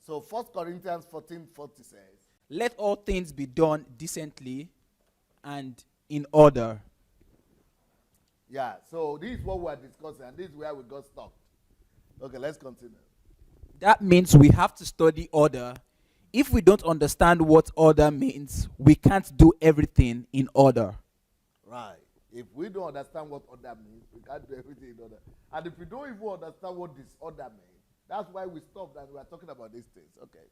So 1 Corinthians 14:40 says, let all things be done decently and in order. Yeah, so this is what we are discussing, and this is where we got stuck. Okay, let's continue. That means we have to study order. If we don't understand what order means, we can't do everything in order. Right. If we don't understand what order means, we can't do everything in order. And if we don't even understand what disorder means, that's why we stopped and we are talking about these things. Okay.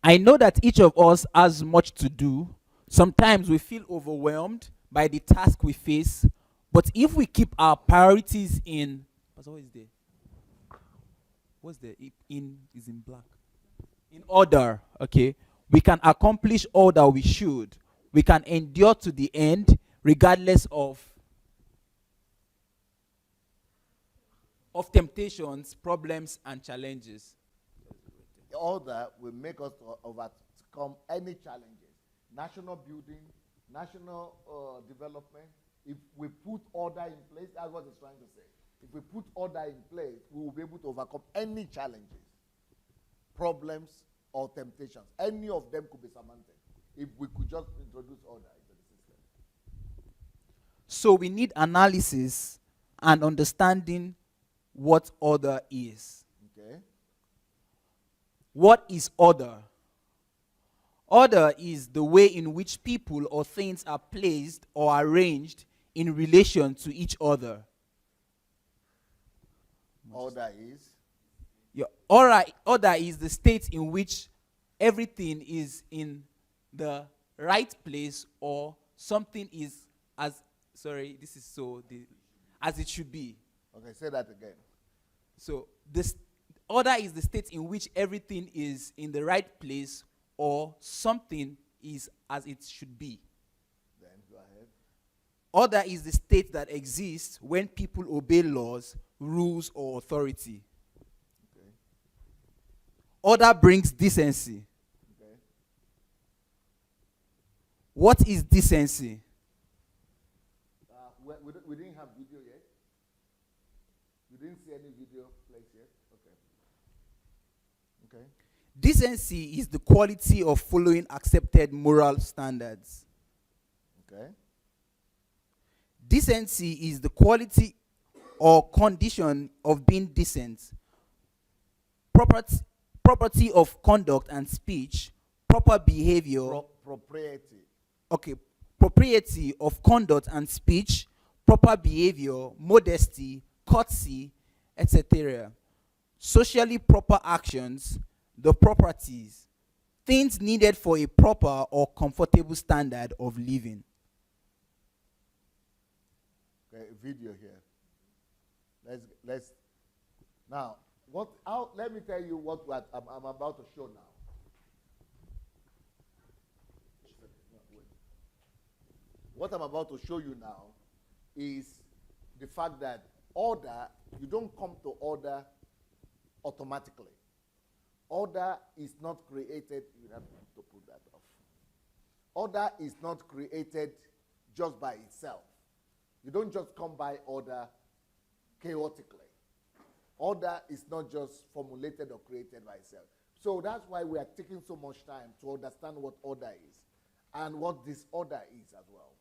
I know that each of us has much to do. Sometimes we feel overwhelmed by the task we face, but if we keep our priorities in, what is there? What's there? In is in black. In order, okay, we can accomplish all that we should. We can endure to the end, regardless of temptations, problems, and challenges. All that will make us overcome any challenges. National building, national development. If we put order in place, that's what it's trying to say. If we put order in place, we will be able to overcome any challenges, problems, or temptations. Any of them could be surmounted if we could just introduce order into the system. So we need analysis and understanding what order is. Okay. What is order? Order is the way in which people or things are placed or arranged in relation to each other. Order is? Order is the state in which everything is in the right place, or something is as it should be. Okay, say that again. So this order is the state in which everything is in the right place, or something is as it should be. Then go ahead. Order is the state that exists when people obey laws, rules, or authority. Okay. Order brings decency. Okay. What is decency? We didn't have video yet. You didn't see any video placed yet? Okay. Okay. Decency is the quality of following accepted moral standards. Okay. Decency is the quality or condition of being decent. Property of conduct and speech, proper behavior. Propriety. Okay. Propriety of conduct and speech, proper behavior, modesty, courtesy, etc. Socially proper actions, the properties, things needed for a proper or comfortable standard of living. Okay, video here. Let's now. Let me tell you what I'm about to show now. What I'm about to show you now is the fact that order, you don't come to order automatically. Order is not created, you have to put that off. Order is not created just by itself. You don't just come by order chaotically. Order is not just formulated or created by itself. So that's why we are taking so much time to understand what order is and what disorder is as well.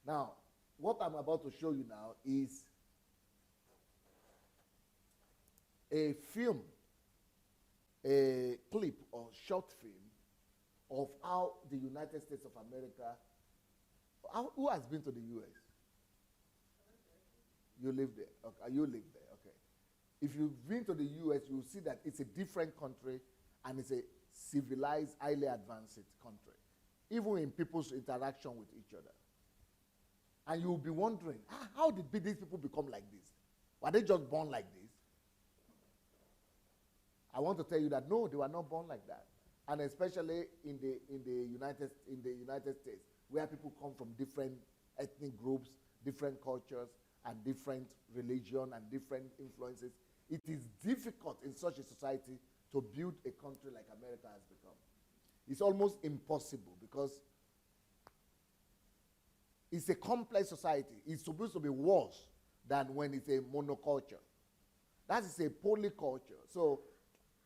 Now, what I'm about to show you now is a film, a clip or short film of how the United States of America, who has been to the U.S.? You live there. Okay. You live there. Okay. If you've been to the U.S., you'll see that it's a different country and it's a civilized, highly advanced country, even in people's interaction with each other. And you'll be wondering, how did these people become like this? Were they just born like this? I want to tell you that no, they were not born like that. and especially in the United States, where people come from different ethnic groups, different cultures, and different religion and different influences, it is difficult in such a society to build a country like America has become. It's almost impossible because it's a complex society. It's supposed to be worse than when it's a monoculture. That is a polyculture. So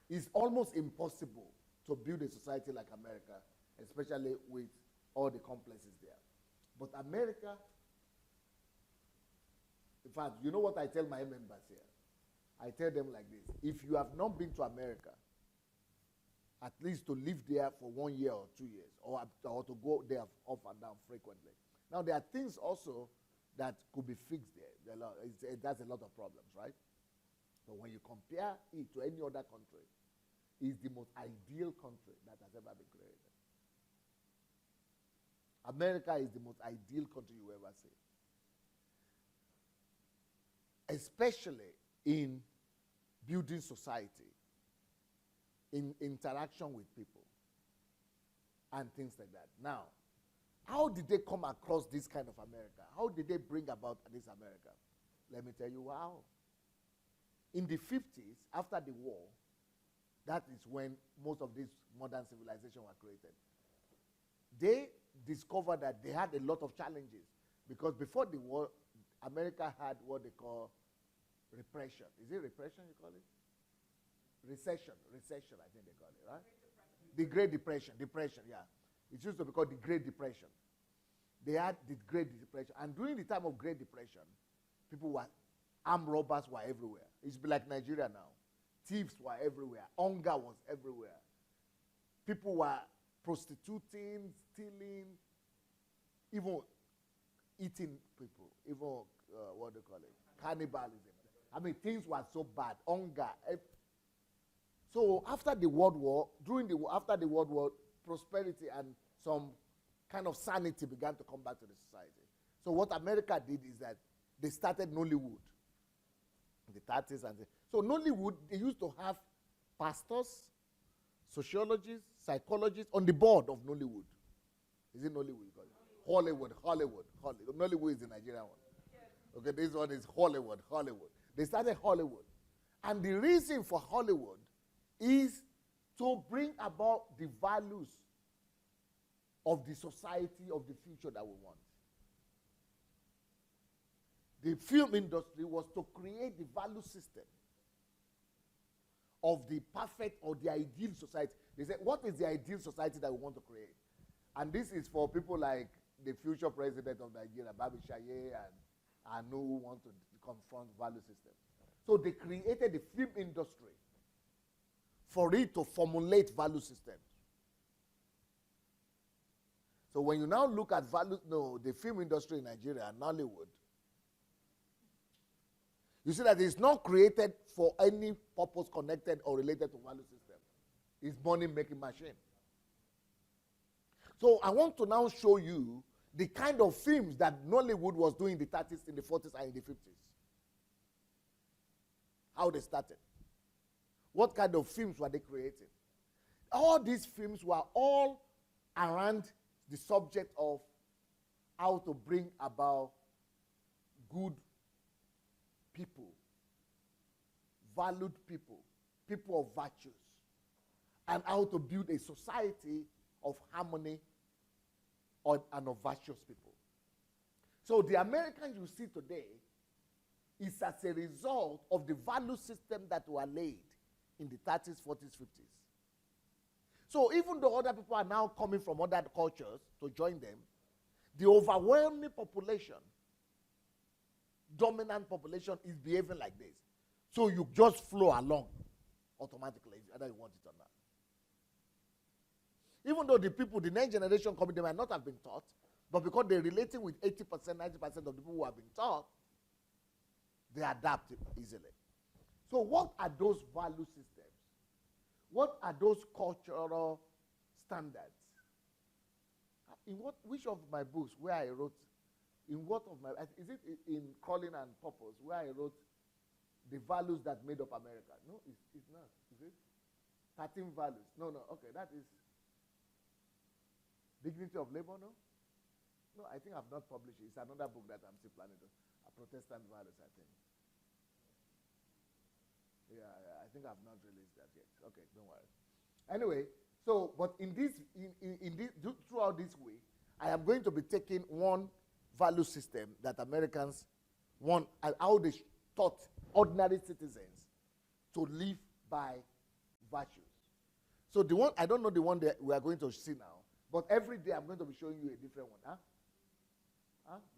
it's almost impossible to build a society like America, especially with all the complexes there. But America, in fact, you know what I tell my members here? I tell them like this: if you have not been to America, at least to live there for 1 year or 2 years, or to go there up and down frequently. Now, there are things also that could be fixed there. That's a lot of problems, right? But when you compare it to any other country, it's the most ideal country that has ever been created. America is the most ideal country you ever see. Especially in building society, in interaction with people, and things like that. Now, how did they come across this kind of America? How did they bring about this America? Let me tell you how. In the 50s, after the war, that is when most of these modern civilizations were created. They discovered that they had a lot of challenges because before the war, America had what they call repression. Is it repression you call it? Recession, I think they call it, right? The Great Depression, yeah. It used to be called the Great Depression. They had the Great Depression. And during the time of Great Depression, armed robbers were everywhere. It's like Nigeria now. Thieves were everywhere. Hunger was everywhere. People were prostituting, stealing, even eating people, even, what do you call it, cannibalism. I mean, things were so bad. Hunger. So after the World War, after the World War, prosperity and some kind of sanity began to come back to the society. So what America did is that they started Nollywood in the 30s. So Nollywood, they used to have pastors, sociologists, psychologists on the board of Nollywood. Is it Nollywood you call it? Hollywood. Nollywood is the Nigerian one. Okay, this one is Hollywood. They started Hollywood. And the reason for Hollywood is to bring about the values of the society of the future that we want. The film industry was to create the value system of the perfect or the ideal society. They said, what is the ideal society that we want to create? And this is for people like the future president of Nigeria, Babi Shaye and Anu, who want to confront value system. So they created the film industry for it to formulate value systems. So when you now look at the film industry in Nigeria and Nollywood, you see that it's not created for any purpose connected or related to value system. It's money-making machine. So I want to now show you the kind of films that Nollywood was doing in the 30s, in the 40s, and in the 50s. How they started. What kind of films were they creating? All these films were all around the subject of how to bring about good people, valued people, people of virtues, and how to build a society of harmony and of virtuous people. So the Americans you see today is as a result of the value system that were laid in the 30s, 40s, 50s. So even though other people are now coming from other cultures to join them, the overwhelming population, dominant population, is behaving like this. So you just flow along automatically, whether you want it or not. Even though the people, the next generation coming, they might not have been taught, but because they're relating with 80%, 90% of the people who have been taught, they adapt it easily. So what are those value systems? What are those cultural standards? Which of my books where I wrote, is it in Calling and Purpose, where I wrote the values that made up America? No, it's not, is it? 13 values. No, okay, that is dignity of labor, no? No, I think I've not published it. It's another book that I'm still planning to. Protestant values, I think. Yeah, I think I've not released that yet. Okay, don't worry. Anyway, so, but in this, throughout this week, I am going to be taking one value system that Americans want, and how they taught ordinary citizens to live by virtues. So the one, I don't know the one that we are going to see now, but every day I'm going to be showing you a different one.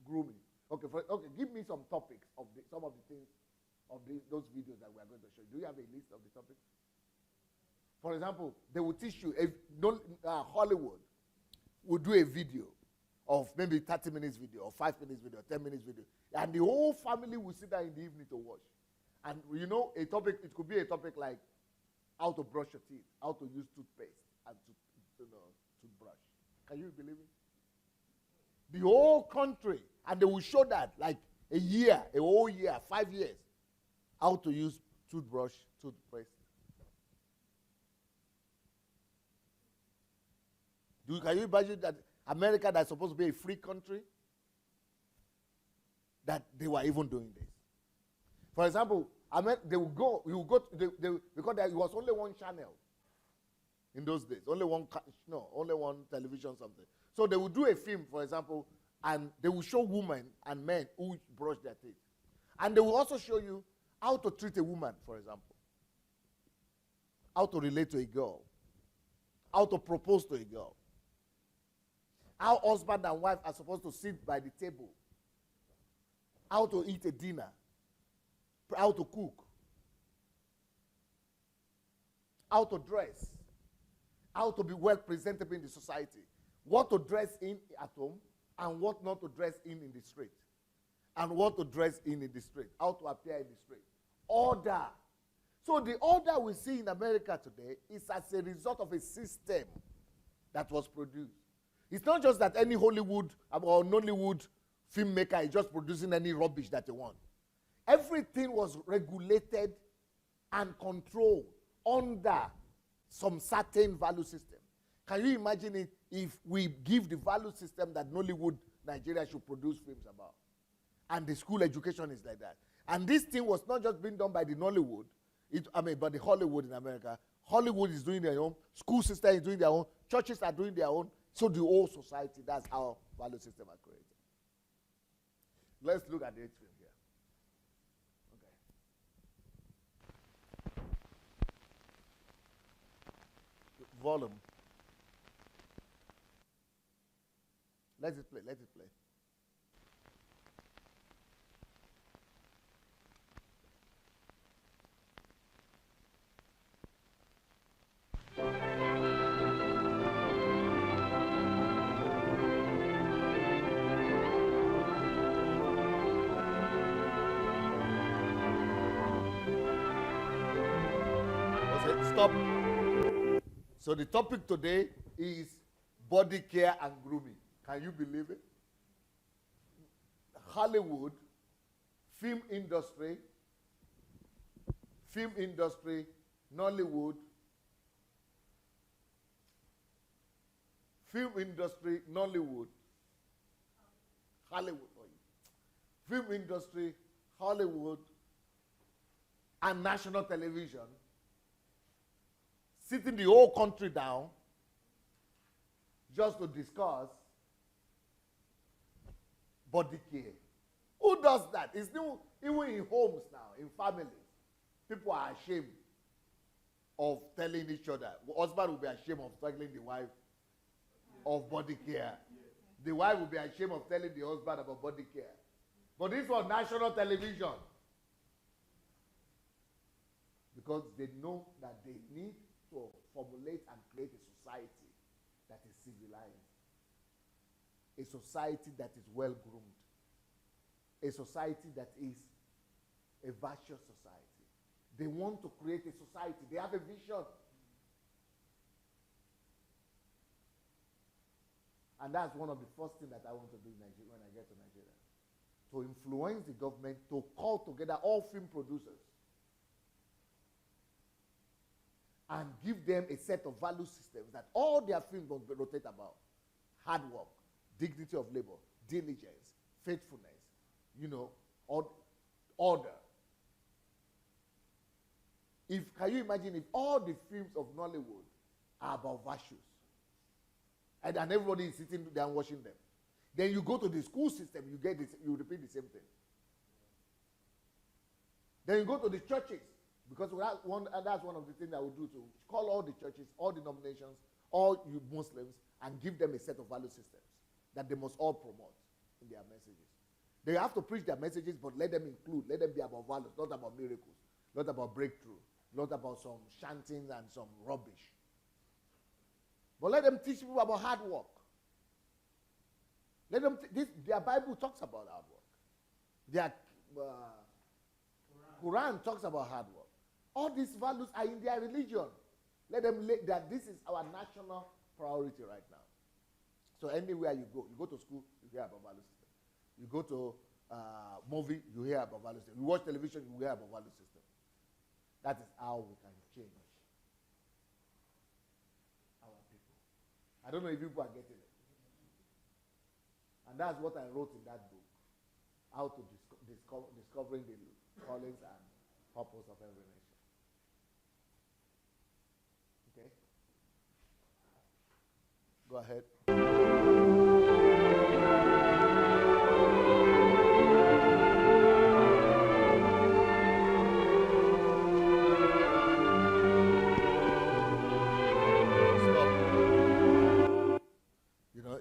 Grooming. Okay, okay, give me some topics of some of the things of those videos that we are going to show you. Do you have a list of the topics? For example, they will teach you, Hollywood will do a video of maybe 30 minutes video, or 5 minutes video, 10 minutes video, and the whole family will sit there in the evening to watch. And you know, a topic, it could be a topic like how to brush your teeth, how to use toothpaste, and toothbrush. Can you believe it? The whole country, and they will show that like a whole year, 5 years, how to use toothbrush, toothpaste. Can you imagine that America, that's supposed to be a free country, that they were even doing this? For example, because there was only one channel in those days, only one television something. So they would do a film, for example, and they will show women and men who brush their teeth. And they will also show you how to treat a woman, for example. How to relate to a girl. How to propose to a girl. How husband and wife are supposed to sit by the table. How to eat a dinner. How to cook. How to dress. How to be well presentable in the society. What to dress in at home and what not to dress in the street. And what to dress in the street. How to appear in the street. Order. So the order we see in America today is as a result of a system that was produced. It's not just that any Hollywood or Nollywood filmmaker is just producing any rubbish that they want. Everything was regulated and controlled under some certain value system. Can you imagine it if we give the value system that Nollywood Nigeria should produce films about? And the school education is like that. And this thing was not just being done by the Nollywood, but the Hollywood in America. Hollywood is doing their own, school system is doing their own, churches are doing their own, so the whole society, that's how value systems are created. Let's look at the atrium here. Okay. Volume. Let it play. Stop. So the topic today is body care and grooming. Can you believe it? Hollywood, film industry, Nollywood, film industry, Nollywood, Hollywood, film industry, Hollywood, and national television, sitting the whole country down just to discuss body care. Who does that? It's new, even in homes now, in families. People are ashamed of telling each other. The husband will be ashamed of telling the wife of body care. The wife will be ashamed of telling the husband about body care. But this was national television. Because they know that they need to formulate and create a society that is civilized. A society that is well groomed. A society that is a virtuous society. They want to create a society. They have a vision. And that's one of the first things that I want to do in Nigeria when I get to Nigeria. To influence the government to call together all film producers and give them a set of value systems that all their films will rotate about. Hard work, dignity of labor, diligence, faithfulness, order. Can you imagine if all the films of Nollywood are about virtues, and everybody is sitting there and watching them? Then you go to the school system, you repeat the same thing. Then you go to the churches, because that's one of the things I would do, to call all the churches, all denominations, all you Muslims, and give them a set of value systems that they must all promote in their messages. They have to preach their messages, but let them be about values, not about miracles, not about breakthrough, not about some chanting and some rubbish. But let them teach people about hard work. Let them. Their Bible talks about hard work. Their Quran talks about hard work. All these values are in their religion. Let them that this is our national priority right now. So anywhere you go to school, you hear about value system. You go to movie, you hear about value system. You watch television, you hear about value system. That is how we can change our people. I don't know if people are getting it. And that's what I wrote in that book, how to discovering the callings and purpose of every nation. Okay? Go ahead.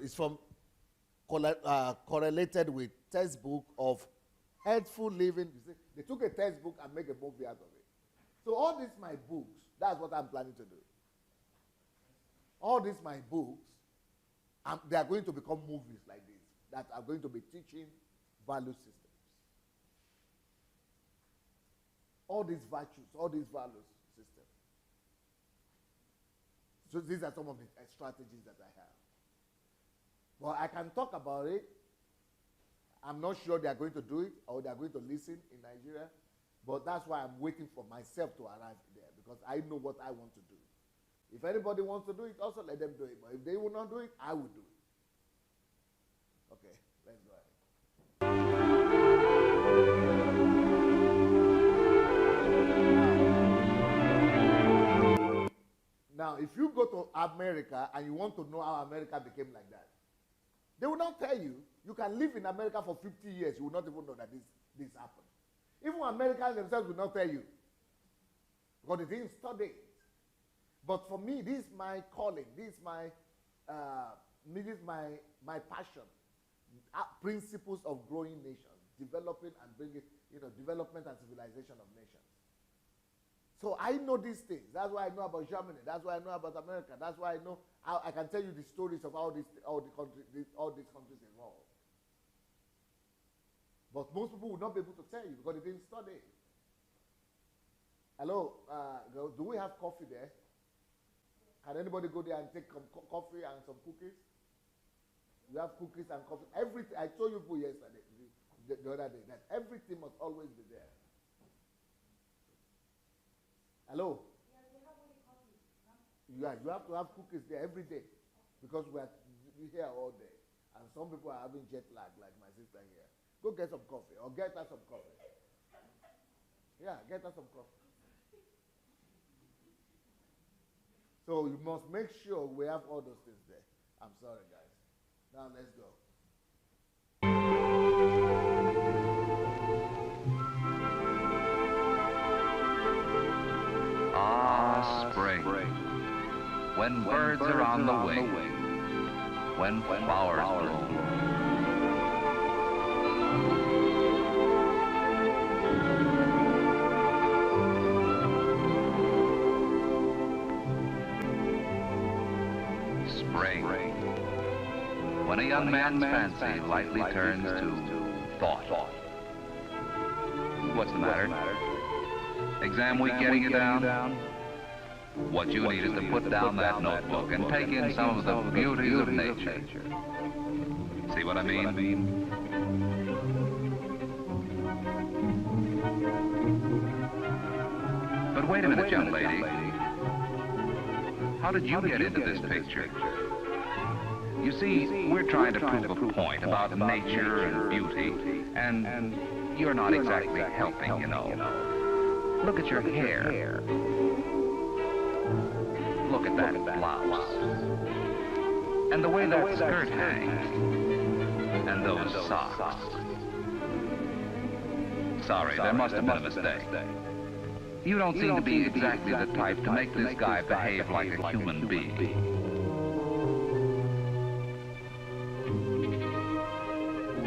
It's from correlated with textbook of healthful living. You see, they took a textbook and make a movie out of it. So all these my books, that's what I'm planning to do. All these my books, they are going to become movies like this that are going to be teaching value systems. All these virtues, all these values systems. So these are some of the strategies that I have. Well, I can talk about it. I'm not sure they are going to do it or they are going to listen in Nigeria, but that's why I'm waiting for myself to arrive there, because I know what I want to do. If anybody wants to do it, also let them do it. But if they will not do it, I will do it. Okay, let's go ahead. Now, if you go to America and you want to know how America became like that, they will not tell you. You can live in America for 50 years. You will not even know that this happened. Even Americans themselves will not tell you, because they didn't study it. But for me, this is my calling. This is my passion. Principles of growing nations, developing and bringing, development and civilization of nations. So I know these things. That's why I know about Germany. That's why I know about America. That's why I know how I can tell you the stories of all these countries involved. But most people will not be able to tell you because they didn't study. Hello, do we have coffee there? Can anybody go there and take some coffee and some cookies? We have cookies and coffee. Everything. I told you yesterday, the other day, that everything must always be there. Hello? Yeah, you have to have cookies there every day, because we're here all day. And some people are having jet lag, like my sister here. Go get some coffee, or get her some coffee. Yeah, get her some coffee. So you must make sure we have all those things there. I'm sorry, guys. Now let's go. Spring, when birds are on the wing, when flowers bloom. Spring, when a young man's fancy lightly turns to thought. What's the matter? Exam week getting you down? What you need is to put down that notebook and take in some of the beauties of nature. See what I mean? But wait a minute, young lady. how did you get into this picture? You see, we're trying to prove a point about nature and beauty, and you're not exactly helping, you know. Look at your hair. Look at that blouse. And the way that skirt hangs. And those socks. Sorry, there must have been a mistake. You don't seem to be exactly the type to make this guy behave like a human being.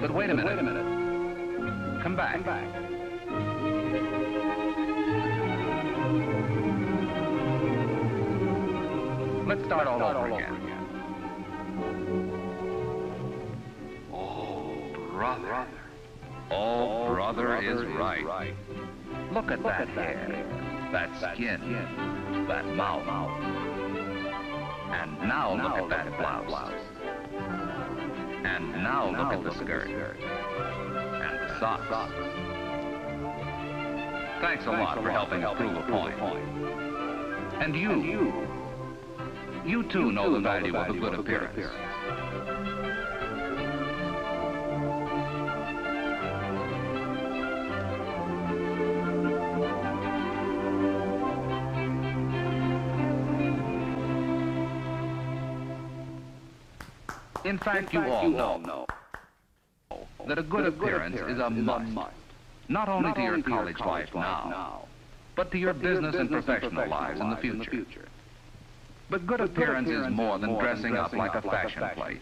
But wait a minute. Come back. Let's start all over again. Oh, brother. Oh, brother is right. Look at that hair, that skin, that mouth. And now look at that blouse. And now look at the skirt. And the socks. Thanks a lot for helping us prove a point. And you too know the value of a good appearance. In fact, you all know that a good appearance is a must, not only to your college life now, but to your business and professional lives in the future. But good appearance is more than dressing up like a fashion plate.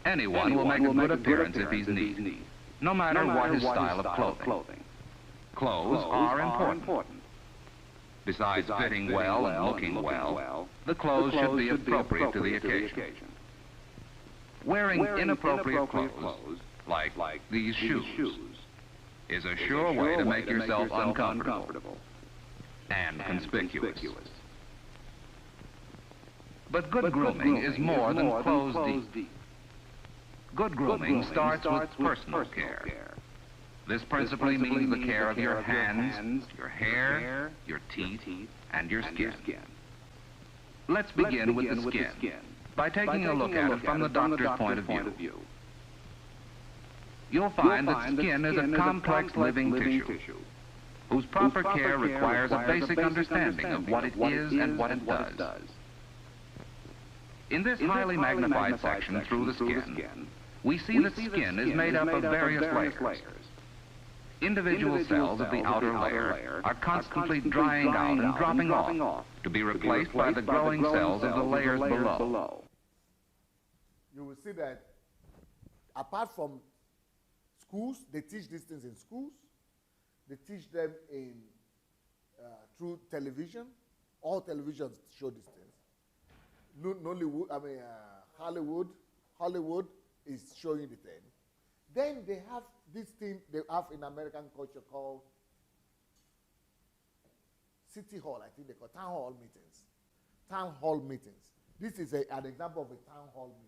Anyone will make a good appearance if he's neat, no matter what his style of clothing. Clothes are important. Besides fitting well and looking well, the clothes should be appropriate to the occasion. Wearing inappropriate clothes, like these shoes, is a sure way to make yourself uncomfortable and conspicuous. But good grooming is more than clothes deep. Good grooming starts with personal care. This principally means the care of your hands, your hair, your teeth, and your skin. Let's begin with the skin by taking a look at it from the doctor's point of view. You'll find that skin is a complex living tissue, whose proper care requires a basic understanding of what it is and what it does. In this highly magnified section through the skin, we see that skin is made up of various layers. Individual cells of the outer layer are constantly drying out and dropping off to be replaced by the growing cells of the layers below. You will see that apart from schools, they teach these things in schools. They teach them in through television. All televisions show these things. Nollywood, Hollywood is showing the thing. Then they have this thing they have in American culture called City Hall, I think they call town hall meetings. Town hall meetings. This is an example of a town hall meeting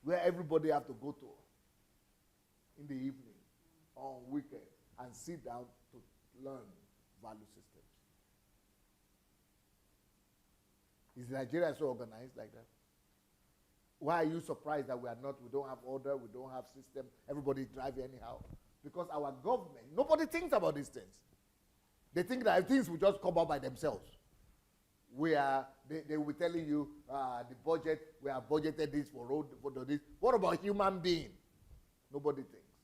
where everybody have to go to in the evening or on weekend and sit down to learn value systems. Is Nigeria so organized like that? Why are you surprised that we don't have order, we don't have system, everybody drive anyhow? Because our government, nobody thinks about these things. They think that things will just come up by themselves. They will be telling you the budget, we have budgeted this for road, for this. What about human being? Nobody thinks.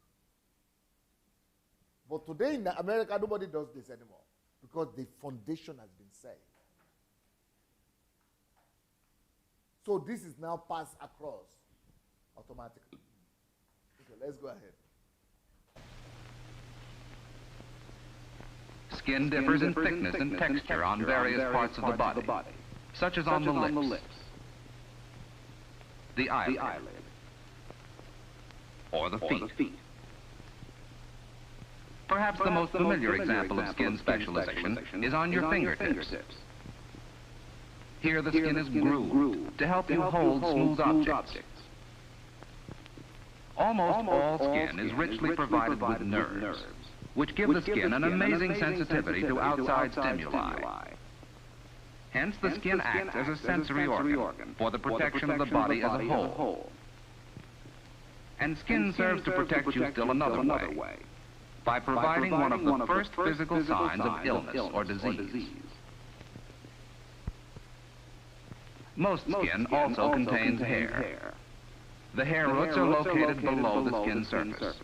But today in America, nobody does this anymore because the foundation has been set. So this is now passed across automatically. Okay, let's go ahead. Skin differs in thickness and texture on various parts of the body, such as on the lips, the eyelid, or the feet. Perhaps the most familiar example of skin specialization is on your fingertips. Here the skin is grooved to help you hold smooth objects. Almost all skin is richly provided with nerves, which give the skin an amazing sensitivity to outside stimuli. Hence, the skin acts as a sensory organ for the protection of the body as a whole. And skin serves to protect you still another way, by providing one of the first physical signs of illness or disease. Most skin also contains hair. The hair roots are located below the skin surface.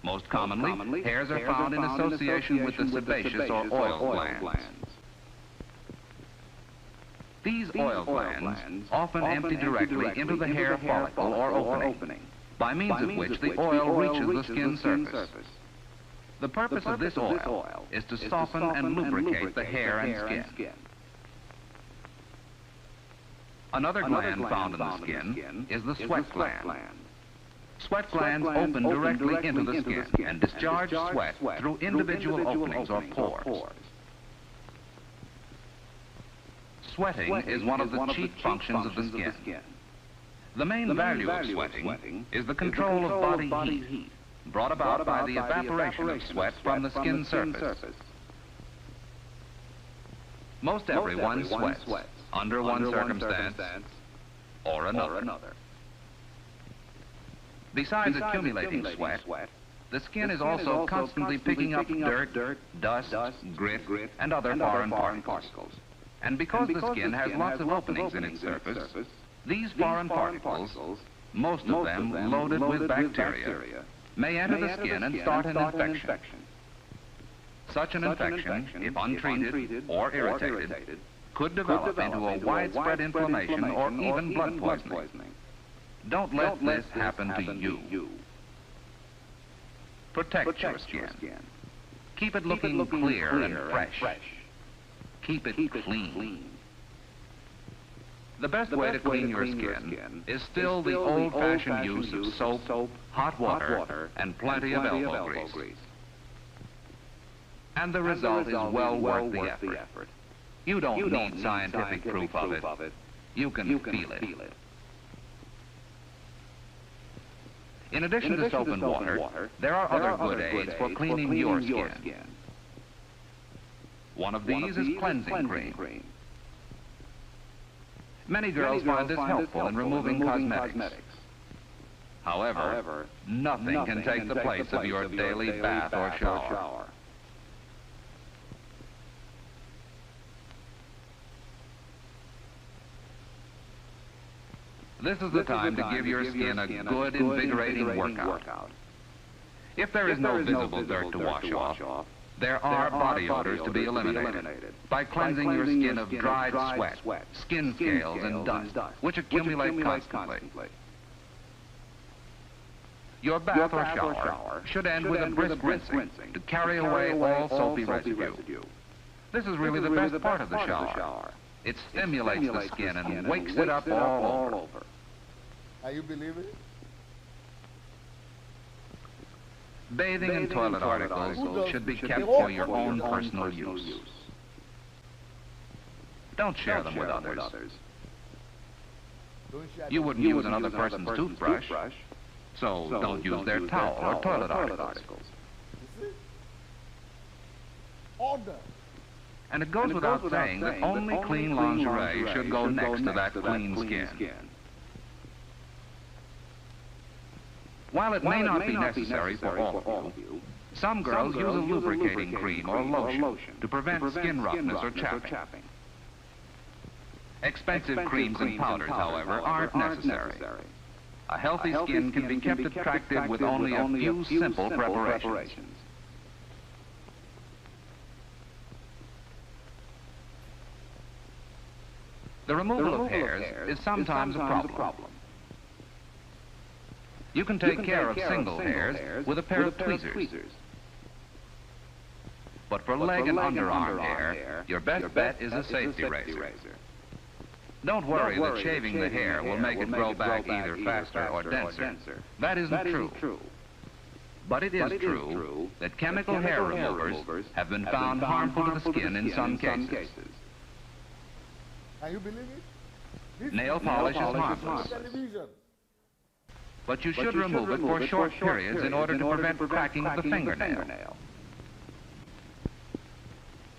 Most commonly, hairs are found in association with the sebaceous or oil glands. These oil glands often empty directly into the hair follicle or opening, by means of which the oil reaches the skin surface. The purpose of this oil is to soften and lubricate the hair and skin. Another gland found in the skin is the sweat gland. Sweat glands open directly into the skin and discharge sweat through individual openings or pores. Sweating is one of the chief functions of the skin. The main value of sweating is the control of body heat, brought about by the evaporation of sweat from the skin surface. Most everyone sweats under one circumstance or another. Besides accumulating sweat, the skin is also constantly picking up dirt, dust, grit, and other foreign particles. And because the skin has lots of openings in its surface, these foreign particles, most of them loaded with bacteria, may enter the skin and start an infection. Such an infection, if untreated or irritated, could develop into a widespread inflammation or even blood poisoning. Don't let this happen to you. Protect your skin. Keep it looking clear and fresh. Keep it clean. The best way to clean your skin is still the old-fashioned use of soap, hot water, and plenty of elbow grease. And the result is well worth the effort. You don't need scientific proof of it. You can feel it. In addition to soap and water, there are other good aids for cleaning your skin. One of these is cleansing cream. Many girls find this helpful in removing cosmetics. However, nothing can take the place of your daily bath or shower. This is the time to give your skin a good, invigorating workout. If there is no visible dirt to wash off, there are body odors to be eliminated by cleansing your skin of dried sweat, skin scales, and dust, which accumulate constantly. Your bath or shower should end with a brisk rinsing to carry away all soapy residue. This is really the best part of the shower. It stimulates the skin and wakes it up all over. Are you believing it? Bathing and toilet articles should be kept for your own personal use. Don't share them with others. You wouldn't use another person's toothbrush, so don't use their towel or toilet articles. Order. And it goes without saying that only clean lingerie should go next to that clean skin. While it may not be necessary for all of you, some girls use a lubricating cream or lotion to prevent skin roughness or chapping. Expensive creams and powders, however, aren't necessary. A healthy skin can be kept attractive with only a few simple preparations. The removal of hairs is sometimes a problem. You can take care of single hairs with a pair of tweezers. But for leg and underarm hair, your best bet is a safety razor. Don't worry that shaving the hair will make it grow back either faster or denser. That isn't true. But it is true that chemical hair removers have been found harmful to the skin in some cases. Can you believe it? Nail polish is harmless. But you should remove it for short periods in order to prevent cracking of the fingernail.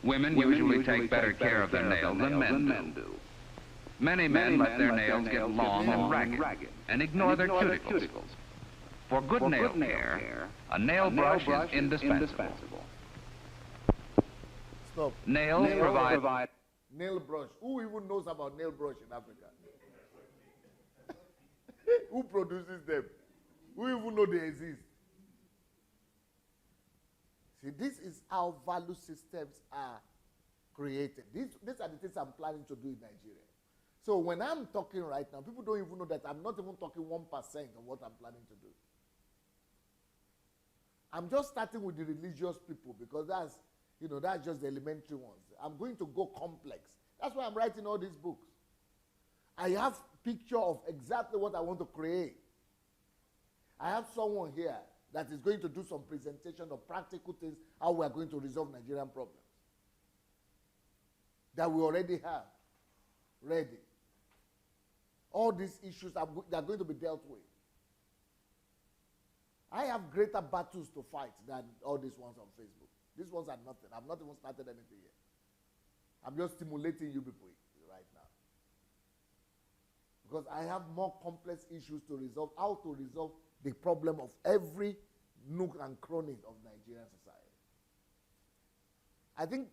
Women usually take better care of their nails than men do. Many men let their nails get long and ragged and ignore their cuticles. For good nail care, a nail brush is indispensable. Stop. Nails provide... Nail brush. Who even knows about nail brush in Africa? Who produces them? Who even know they exist? See, this is how value systems are created. These are the things I'm planning to do in Nigeria. So when I'm talking right now, people don't even know that I'm not even talking 1% of what I'm planning to do. I'm just starting with the religious people because that's just the elementary ones. I'm going to go complex. That's why I'm writing all these books. I have picture of exactly what I want to create. I have someone here that is going to do some presentation of practical things, how we are going to resolve Nigerian problems that we already have ready. All these issues are going to be dealt with. I have greater battles to fight than all these ones on Facebook. These ones are nothing. I've not even started anything yet. I'm just stimulating you people right now. Because I have more complex issues to resolve, how to resolve the problem of every nook and cranny of Nigerian society. I think,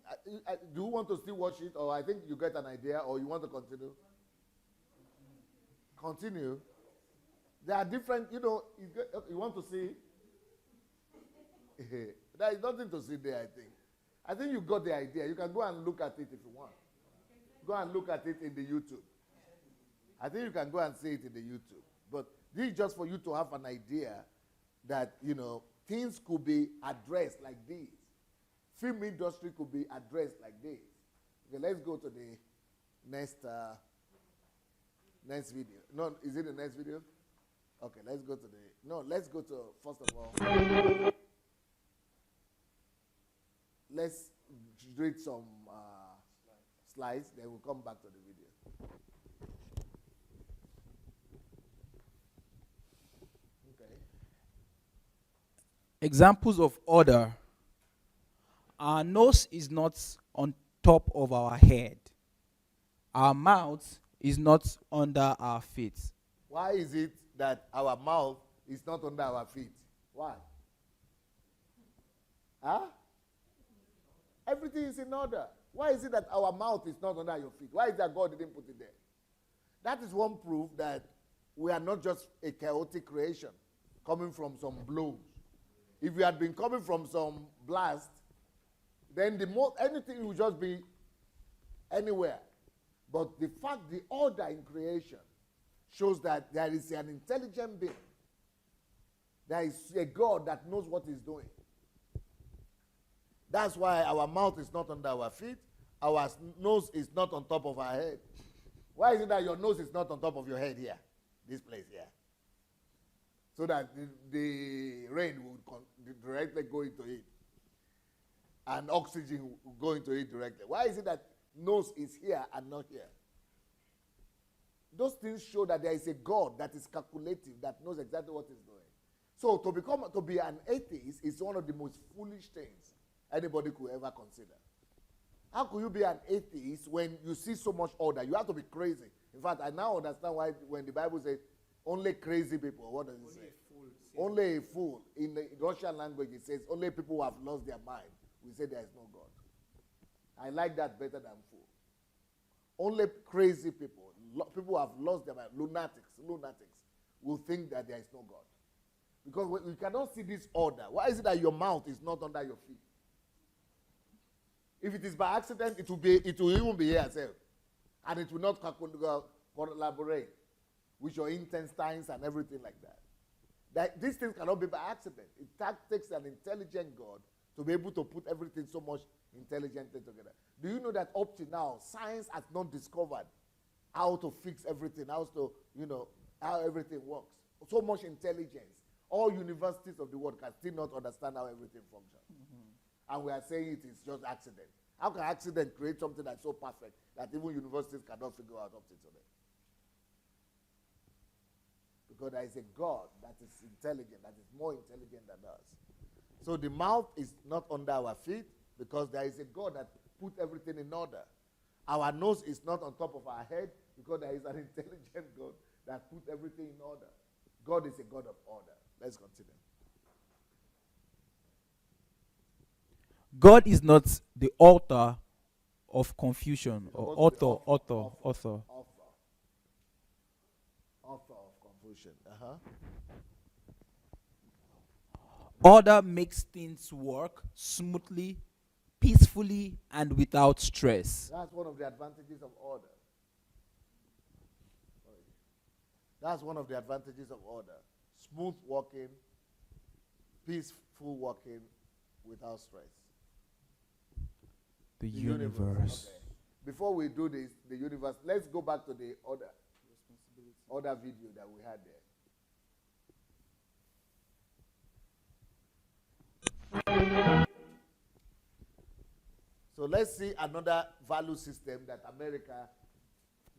do you want to still watch it, or I think you get an idea, or you want to continue? Continue. There are different, you want to see? There is nothing to see there, I think. I think you got the idea. You can go and look at it if you want. Go and look at it in the YouTube. I think you can go and see it in the YouTube. But this is just for you to have an idea that, things could be addressed like this. Film industry could be addressed like this. Okay, let's go to the next video. No, is it the next video? Okay, let's go to let's go to, first of all, let's read some slides, then we'll come back to the video. Okay. Examples of order. Our nose is not on top of our head. Our mouth is not under our feet. Why is it that our mouth is not under our feet? Why? Huh? Everything is in order. Why is it that our mouth is not under your feet? Why is that God didn't put it there? That is one proof that we are not just a chaotic creation coming from some blows. If we had been coming from some blast, then anything would just be anywhere. But the fact, the order in creation shows that there is an intelligent being. There is a God that knows what he's doing. That's why our mouth is not under our feet. Our nose is not on top of our head. Why is it that your nose is not on top of your head here? This place here. So that the rain will directly go into it. And oxygen will go into it directly. Why is it that nose is here and not here? Those things show that there is a God that is calculative, that knows exactly what he's doing. So to be an atheist is one of the most foolish things anybody could ever consider. How could you be an atheist when you see so much order? You have to be crazy. In fact, I now understand why when the Bible says only crazy people, what does it say? Only a fool. In the Russian language, it says only people who have lost their mind. We say there is no God. I like that better than fool. Only crazy people, people who have lost their mind, lunatics, will think that there is no God. Because we cannot see this order. Why is it that your mouth is not under your feet? If it is by accident, it will even be here itself. And it will not collaborate with your intestines and everything like that. These things cannot be by accident. It takes an intelligent God to be able to put everything so much intelligently together. Do you know that up to now, science has not discovered how to fix everything, how everything works? So much intelligence. All universities of the world can still not understand how everything functions. Mm-hmm. And we are saying it is just accident. How can accident create something that's so perfect that even universities cannot figure out up to today? Because there is a God that is intelligent, that is more intelligent than us. So the mouth is not under our feet because there is a God that put everything in order. Our nose is not on top of our head because there is an intelligent God that put everything in order. God is a God of order. Let's continue. God is not the author of confusion, or Author of confusion. Order makes things work smoothly, peacefully, and without stress. That's one of the advantages of order. That's one of the advantages of order. Smooth walking, peaceful walking, without stress. The universe. Okay. Before we do this, the universe, let's go back to the order video that we had there. So let's see another value system that America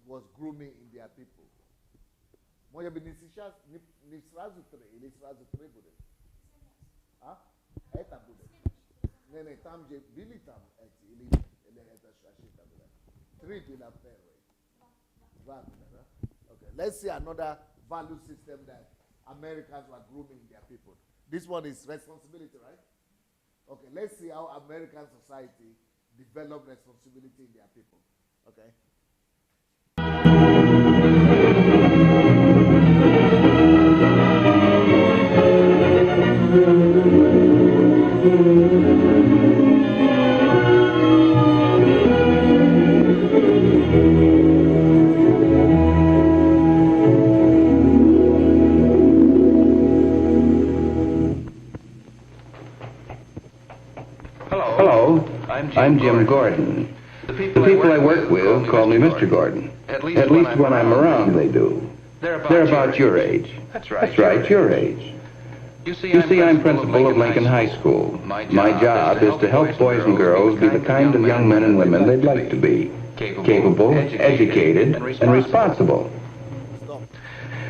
was grooming in their people. Moja binisisha ni srazu tre bude. Ah? Eta bude. Ne tam je bili tam eti ili ele eta shashita bude. Three bila pere. Okay. Let's see another value system that Americans were grooming their people. This one is responsibility, right? Okay, let's see how American society developed responsibility in their people. Okay. I'm Jim Gordon. The people I work with call me Mr. Gordon. At least when I'm around, they do. They're about your age. That's right, your age. You see, I'm principal of Lincoln High School. My job is to help boys and girls be the kind of young men and women they'd like to be. Capable, educated, and responsible.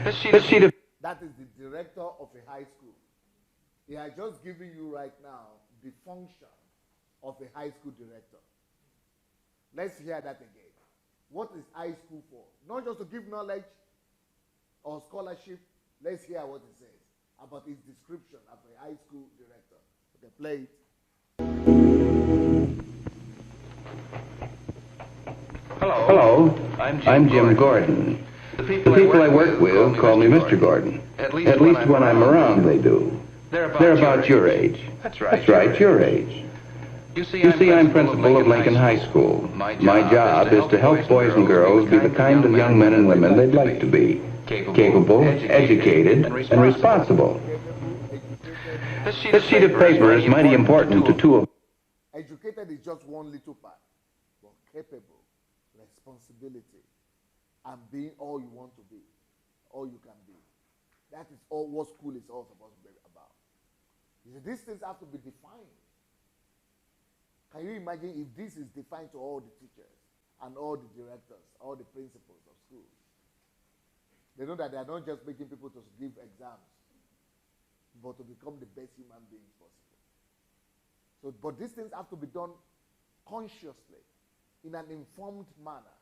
This sheet of... That is the director of a high school. He has just given you right now the function of a high school director. Let's hear that again. What is high school for? Not just to give knowledge or scholarship. Let's hear what it says about his description of a high school director. Okay, play it. Hello, I'm Jim Gordon. The people I work with call me Mr. Gordon. At least when I'm around, they do. They're about your age. That's right, your age. You see, I'm principal of Lincoln High School. My job is to help boys and girls be the kind of young men and women they'd like to be. Capable, educated, and responsible. This sheet of paper is mighty important to two of... Educated is just one little part. But capable, responsibility, and being all you want to be, all you can be. That is all what school is all supposed to be about. These things have to be defined. Can you imagine if this is defined to all the teachers and all the directors, all the principals of schools? They know that they are not just making people to give exams, but to become the best human beings possible. So, but these things have to be done consciously, in an informed manner.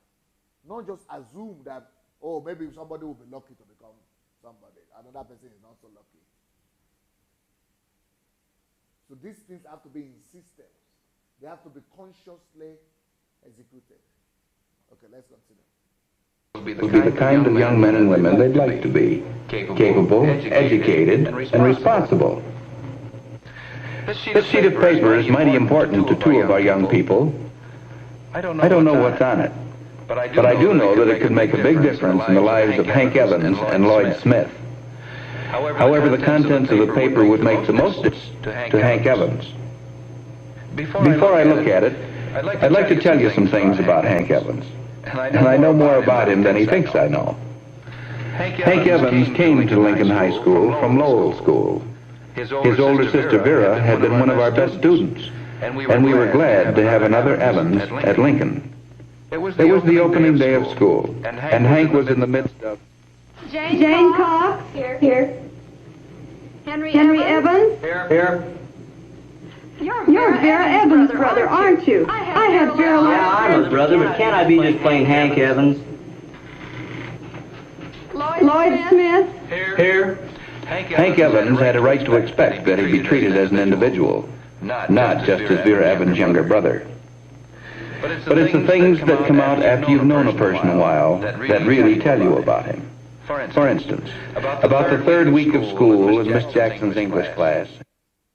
Not just assume that, oh, maybe somebody will be lucky to become somebody. Another person is not so lucky. So these things have to be in systems. They have to be consciously executed. Okay, let's continue. Will be the kind of young men and women they'd like to be. Capable, educated, and responsible. This sheet of paper is mighty important to two of our young people. I don't know what's on it, but I do know that it could make a big difference in the lives of Hank Evans and Lloyd Smith. However, the contents of the paper would make the most difference to Hank Evans. Before I look at it, I'd like to tell you some things about Hank Evans. And I know more about him than he thinks I know. Hank Evans came to Lincoln High School from Lowell School. His older sister Vera had been one of our best students, and we were glad to have another Evans at Lincoln. It was the opening day of school, and Hank was in the midst of... Jane Cox? Here. Henry Evans? Here. You're Vera Evans' brother, aren't you? I have Vera. Yeah, I'm a brother, but can't I be just plain Hank Evans? Lloyd Smith? Here, Hank Evans had a right to expect that he be treated as an individual, not just as Vera Evans' younger brother. But it's the things that come out after you've known a person a while that really tell you about him. For instance, about the third week of school in Miss Jackson's English class.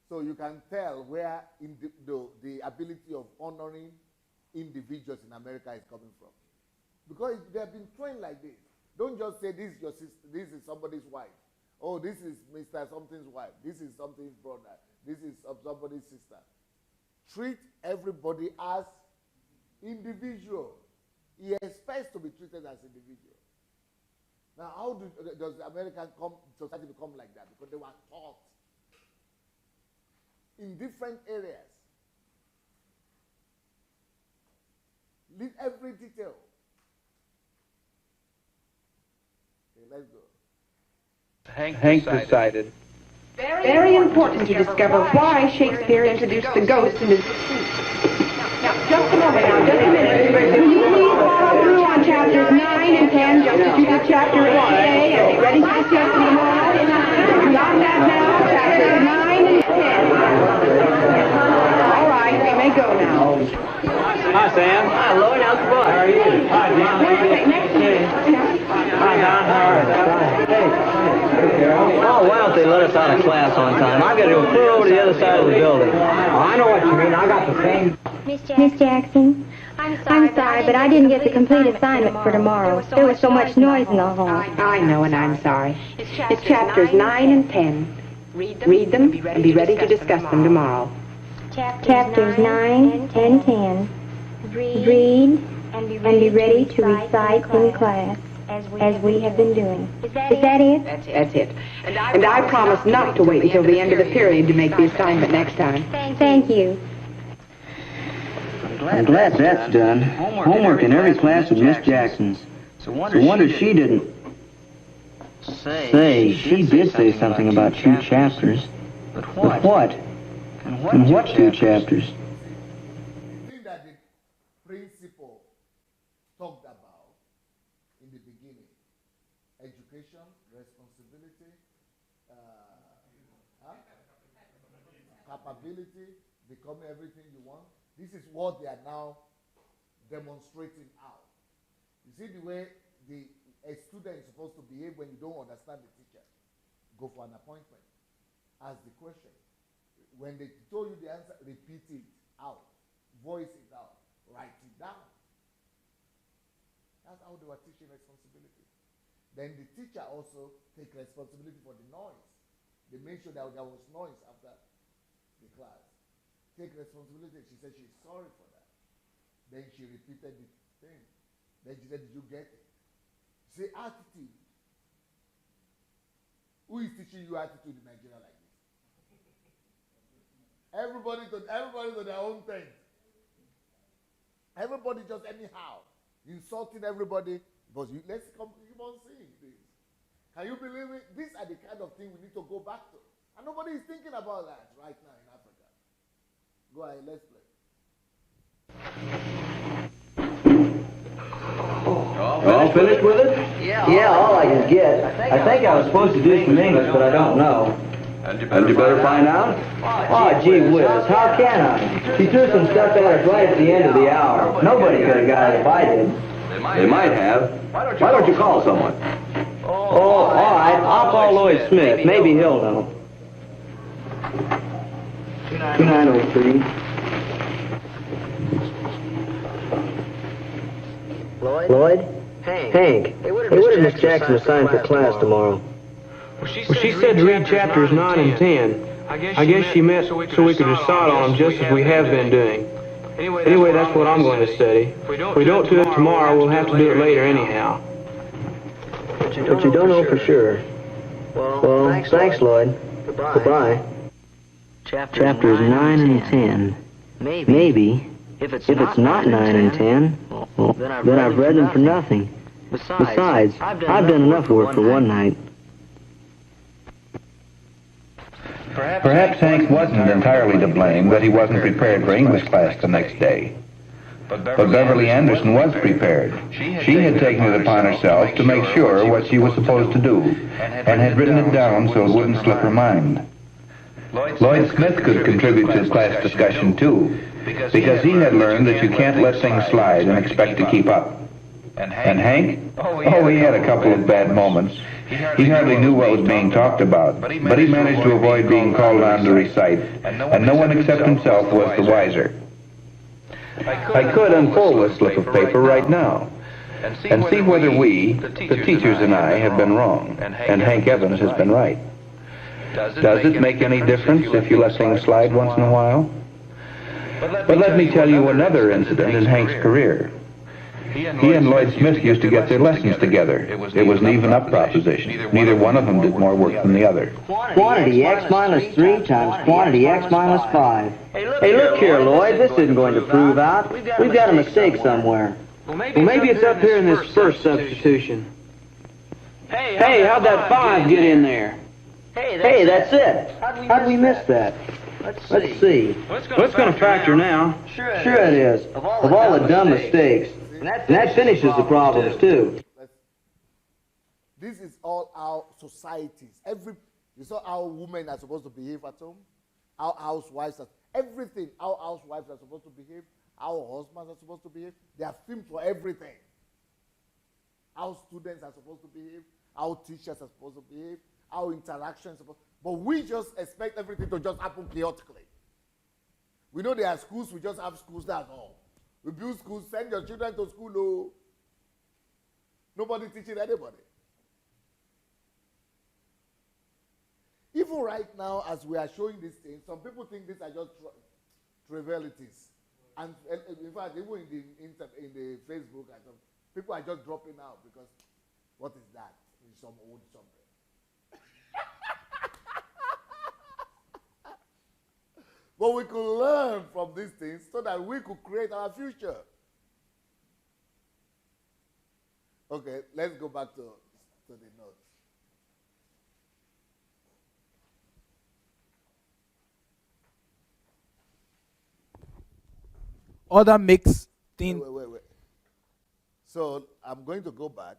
So you can tell where the ability of honoring individuals in America is coming from. Because they have been trained like this. Don't just say this is your sister, this is somebody's wife. Oh, this is Mr. Something's wife. This is something's brother. This is somebody's sister. Treat everybody as individual. He expects to be treated as individual. Now, how does the American society become like that? Because they were taught in different areas. Leave every detail. Okay, let's go. Hank decided. Very important to discover why Shakespeare introduced the ghost into the scene. Now, just a moment now, just a minute. Will you please follow through on chapters 9 and 10, just as you did chapter 1 today, and be ready to discuss them tomorrow? Beyond that now, chapters 9 and 10. All right, we may go now. Hi, Sam. Hi, Lloyd. How's the boy? How are you? Hi, John. Next to you. Hi, John. How are you? Oh, why don't they let us out of class on time? I've got to go clear over to the other side of the building. Oh, I know what you mean. I got the same. Miss Jackson, I'm sorry, but I didn't get the complete assignment for tomorrow. There was so much noise in the hall. I know, and I'm sorry. It's chapters 9 and 10. Read them and be ready to discuss them tomorrow. Chapters 9 and 10. Read and be ready to recite in class, as we have been doing. Is that it? That's it. And I promise not to wait until the end of the period to make the assignment next time. Thank you. I'm glad that's done. Homework in every class of Miss Jackson's. So wonder she didn't... Say, she did say something about 2 chapters. But what? And what 2 chapters? The thing that the principal talked about in the beginning, education, responsibility, capability, becoming everything you want. This is what they are now demonstrating out. You see the way a student is supposed to behave when you don't understand the teacher. Go for an appointment. Ask the question. When they told you the answer, repeat it out. Voice it out. Write it down. That's how they were teaching responsibility. Then the teacher also take responsibility for the noise. They made sure that there was noise after the class. Take responsibility. She said she's sorry for that. Then she repeated the thing. Then she said, did you get it? Say attitude. Who is teaching you attitude in Nigeria like this? Everybody to their own thing. Everybody just anyhow. Insulting everybody. But let's keep on seeing this. Can you believe it? These are the kind of thing we need to go back to. And nobody is thinking about that right now in Africa. Go ahead, let's play. All finished with it? Yeah, all I can get. I think I was supposed to do some English, but I don't know. And you better find out? Oh, gee whiz, how can I? She threw some stuff at us right at the end of the hour. Nobody could have got it if I did. They might have. Why don't you call someone? Oh, all right. I'll call Lloyd Smith. Maybe he'll know. 2903. Lloyd? Hank. Hey, what did Miss Jackson assign for class tomorrow? Well, she said to read chapters 9 and 10. I guess she meant so we could decide on them just as we have been doing. Anyway, that's what I'm going to study. If we don't do it tomorrow, we'll have to do it later anyhow. But you don't know for sure. Well, thanks, Lloyd. Goodbye. Chapters 9 and 10. Maybe. If it's not 9 and 10, well, then I've read them for nothing. Besides, I've done enough work for one night. Perhaps Hank wasn't entirely to blame that he wasn't prepared for English class the next day. But Beverly Anderson was prepared. She had taken it upon herself to make sure what she was supposed to do, and had written it down so it wouldn't slip her mind. Lloyd Smith could contribute to his class discussion too, because he had learned that you can't let things slide and expect to keep up. And Hank? Oh, he had a couple of bad moments. He hardly knew what was being talked about, but he managed to avoid being called on to recite, and no one except himself was the wiser. I could unfold this slip of paper right now and see whether we, the teachers and I, have been wrong, and Hank Evans has been right. Does it make any difference if you let things slide once in a while? But let me tell you another incident in Hank's career. He and Lloyd Smith used to get their lessons together. It was an even-up proposition. Neither one of them did more work than the other. Quantity x minus 3 times quantity x minus 5. Hey, look here, Lloyd. This isn't going to prove out. We've got a mistake somewhere. Well, maybe it's up here in this first substitution. Hey, how'd that 5 get in there? Hey, that's it. How'd we miss that? Let's see. Well, it's going to factor now. Sure it is. Of all the dumb mistakes. And that finishes the problems, too. This is all our societies. You saw how women are supposed to behave at home, how housewives are, everything, how housewives are supposed to behave, how husbands are supposed to behave. There are themes for everything. How students are supposed to behave, how teachers are supposed to behave, how interactions are supposed to, but we just expect everything to just happen chaotically. We know there are schools, we just have schools, that's all. We build schools, send your children to school, no. Nobody teaching anybody. Even right now, as we are showing these things, some people think these are just trivialities. And in fact, even in the Facebook, people are just dropping out because, what is that? In some old something. But we could learn from these things so that we could create our future. Okay, let's go back to the notes. Order makes things. Wait. So I'm going to go back.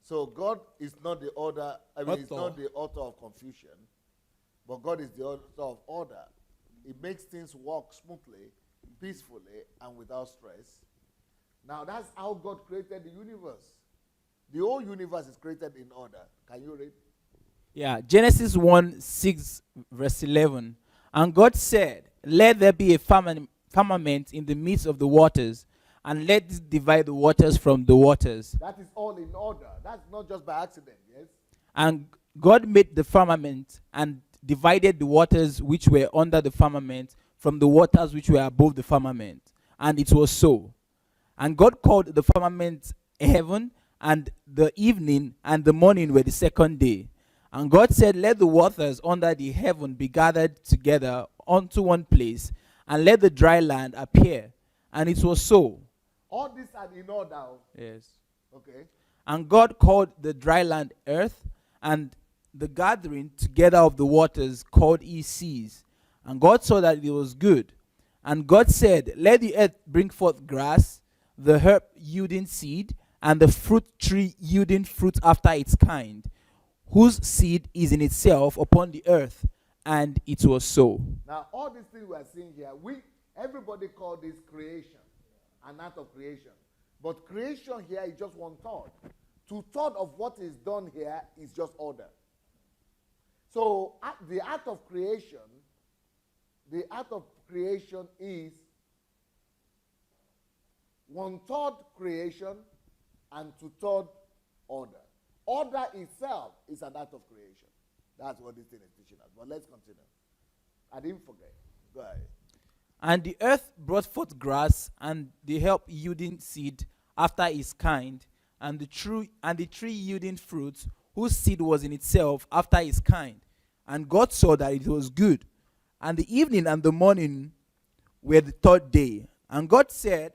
So God is not the order. He's not the author of confusion. But God is the author of order. It makes things work smoothly, peacefully, and without stress. Now, that's how God created the universe. The whole universe is created in order. Can you read? Yeah, Genesis 1, 6, verse 11. And God said, let there be a firmament in the midst of the waters, and let it divide the waters from the waters. That is all in order. That's not just by accident, yes? And God made the firmament and divided the waters which were under the firmament from the waters which were above the firmament. And it was so. And God called the firmament heaven, and the evening and the morning were the second day. And God said, let the waters under the heaven be gathered together unto one place, and let the dry land appear. And it was so. All these are in order. Yes. Okay. And God called the dry land earth, and the gathering together of the waters called he seas. And God saw that it was good. And God said, let the earth bring forth grass, the herb yielding seed, and the fruit tree yielding fruit after its kind, whose seed is in itself upon the earth. And it was so. Now, all these things we are seeing here, everybody call this creation, an act of creation. But creation here is just 1/3. 2/3 of what is done here is just order. So the act of creation is 1/3 creation and 2/3 order. Order itself is an act of creation. That's what this thing is teaching us. But let's continue. I didn't forget. Go ahead. And the earth brought forth grass, and the herb yielding seed after its kind, and the tree yielding fruit, whose seed was in itself after its kind. And God saw that it was good. And the evening and the morning were the third day. And God said,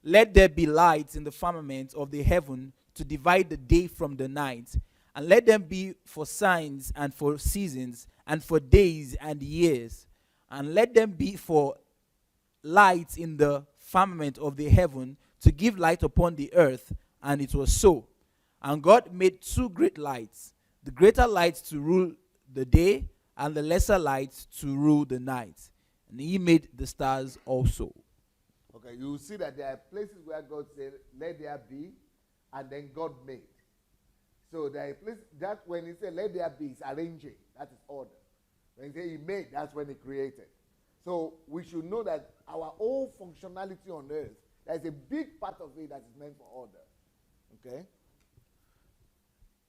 let there be lights in the firmament of the heaven to divide the day from the night, And let them be for signs and for seasons and for days and years. And let them be for lights in the firmament of the heaven to give light upon the earth. And it was so. And God made two great lights, the greater light to rule the day, and the lesser light to rule the night. And he made the stars also. Okay, you will see that there are places where God said, let there be, and then God made. So there are places that when he said, let there be, it's arranging. That is order. When he said he made, that's when he created. So we should know that our whole functionality on earth, there's a big part of it that is meant for order. Okay?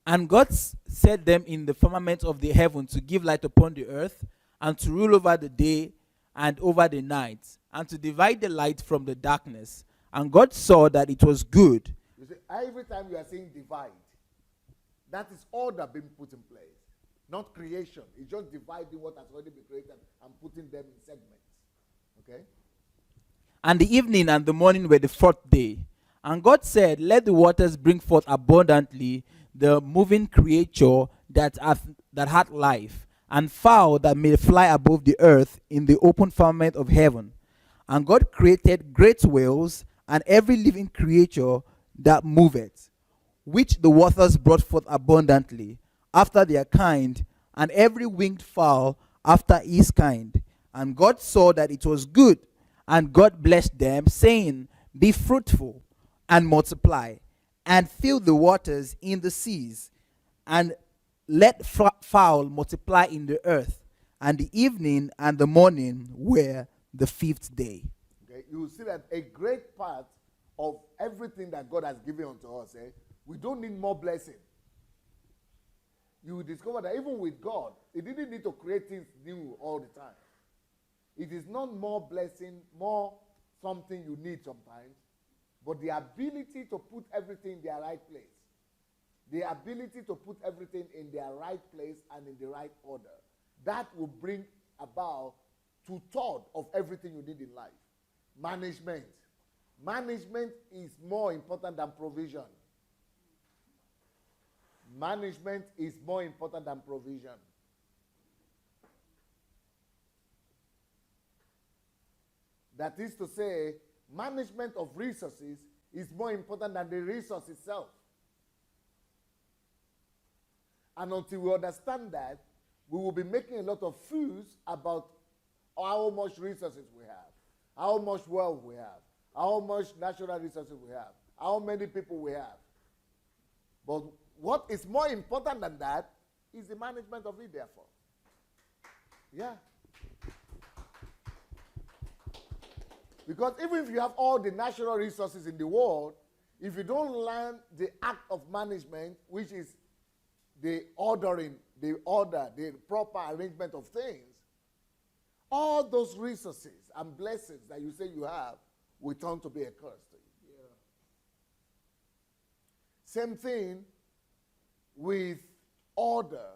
And God set them in the firmament of the heaven to give light upon the earth, and to rule over the day and over the night, and to divide the light from the darkness. And God saw that it was good. You see, every time you are saying divide, that is order being put in place, not creation. It's just dividing what has already been created and putting them in segments. Okay? And the evening and the morning were the fourth day. And God said, let the waters bring forth abundantly the moving creature that hath life, and fowl that may fly above the earth in the open firmament of heaven. And God created great whales and every living creature that moveth, which the waters brought forth abundantly, after their kind, and every winged fowl after his kind. And God saw that it was good. And God blessed them, saying, be fruitful, and multiply, and fill the waters in the seas, and let fowl multiply in the earth. And the evening and the morning were the fifth day. Okay, you will see that a great part of everything that God has given unto us, we don't need more blessing. You will discover that even with God, He didn't need to create things new all the time. It is not more blessing, more something you need sometimes, but the ability to put everything in their right place. The ability to put everything in their right place and in the right order. That will bring about 2/3 of everything you need in life. Management. Management is more important than provision. Management is more important than provision. That is to say, management of resources is more important than the resource itself. And until we understand that, we will be making a lot of fools about how much resources we have, how much wealth we have, how much natural resources we have, how many people we have. But what is more important than that is the management of it, therefore. Yeah. Because even if you have all the natural resources in the world, if you don't learn the act of management, which is the ordering, the order, the proper arrangement of things, all those resources and blessings that you say you have will turn to be a curse to you. Yeah. Same thing with order.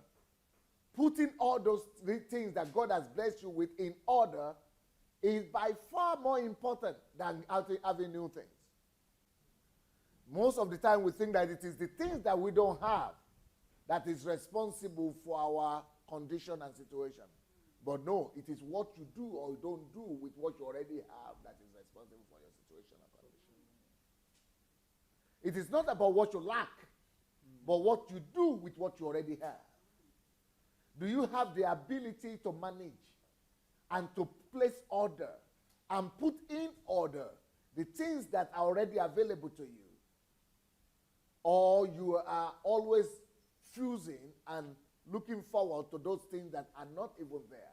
Putting all those things that God has blessed you with in order is by far more important than having new things. Most of the time we think that it is the things that we don't have that is responsible for our condition and situation. But no, it is what you do or you don't do with what you already have that is responsible for your situation and condition. It is not about what you lack, but what you do with what you already have. Do you have the ability to manage and to place order and put in order the things that are already available to you? Or you are always fusing and looking forward to those things that are not even there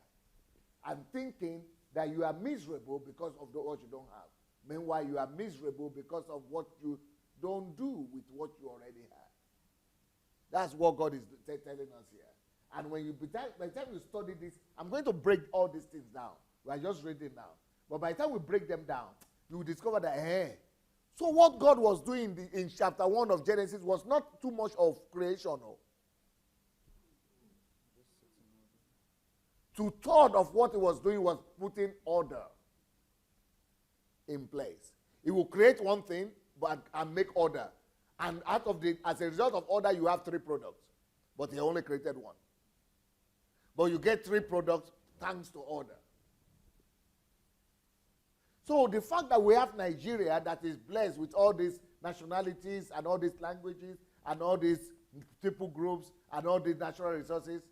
and thinking that you are miserable because of what you don't have. Meanwhile, you are miserable because of what you don't do with what you already have. That's what God is telling us here. And when by the time you study this, I'm going to break all these things down. We are just reading now. But by the time we break them down, you will discover that, so what God was doing in chapter 1 of Genesis was not too much of creation. No. 2/3 of what he was doing was putting order in place. He will create one thing and make order. And as a result of order, you have 3 products. but he only created one. But you get 3 products thanks to order. So the fact that we have Nigeria that is blessed with all these nationalities and all these languages and all these people groups and all these natural resources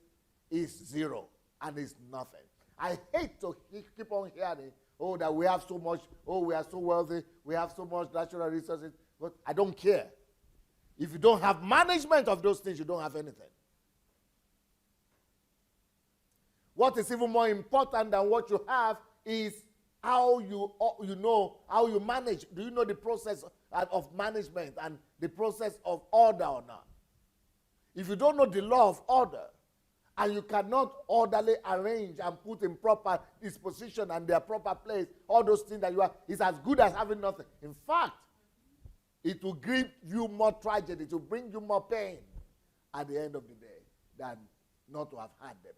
is zero and is nothing. I hate to keep on hearing, oh, that we have so much, oh, we are so wealthy, we have so much natural resources, but I don't care. If you don't have management of those things, you don't have anything. What is even more important than what you have is how you know how you manage. Do you know the process of management and the process of order or not? If you don't know the law of order, and you cannot orderly arrange and put in proper disposition and their proper place, all those things that you have, is as good as having nothing. In fact, it will give you more tragedy, it will bring you more pain at the end of the day than not to have had them.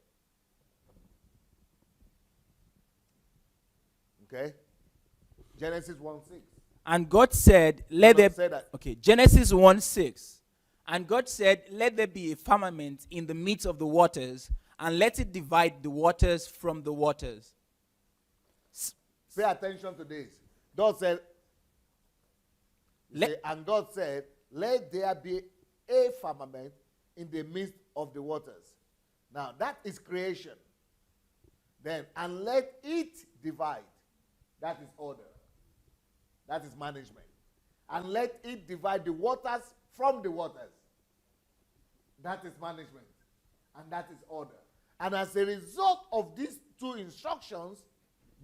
Okay? Genesis 1:6. And God said, let there be. Okay, Genesis 1:6. And God said, let there be a firmament in the midst of the waters, and let it divide the waters from the waters. Pay attention to this. God said, and God said, let there be a firmament in the midst of the waters. Now, that is creation. Then, and let it divide. That is order. That is management. And let it divide the waters from the waters. That is management. And that is order. And as a result of these 2 instructions,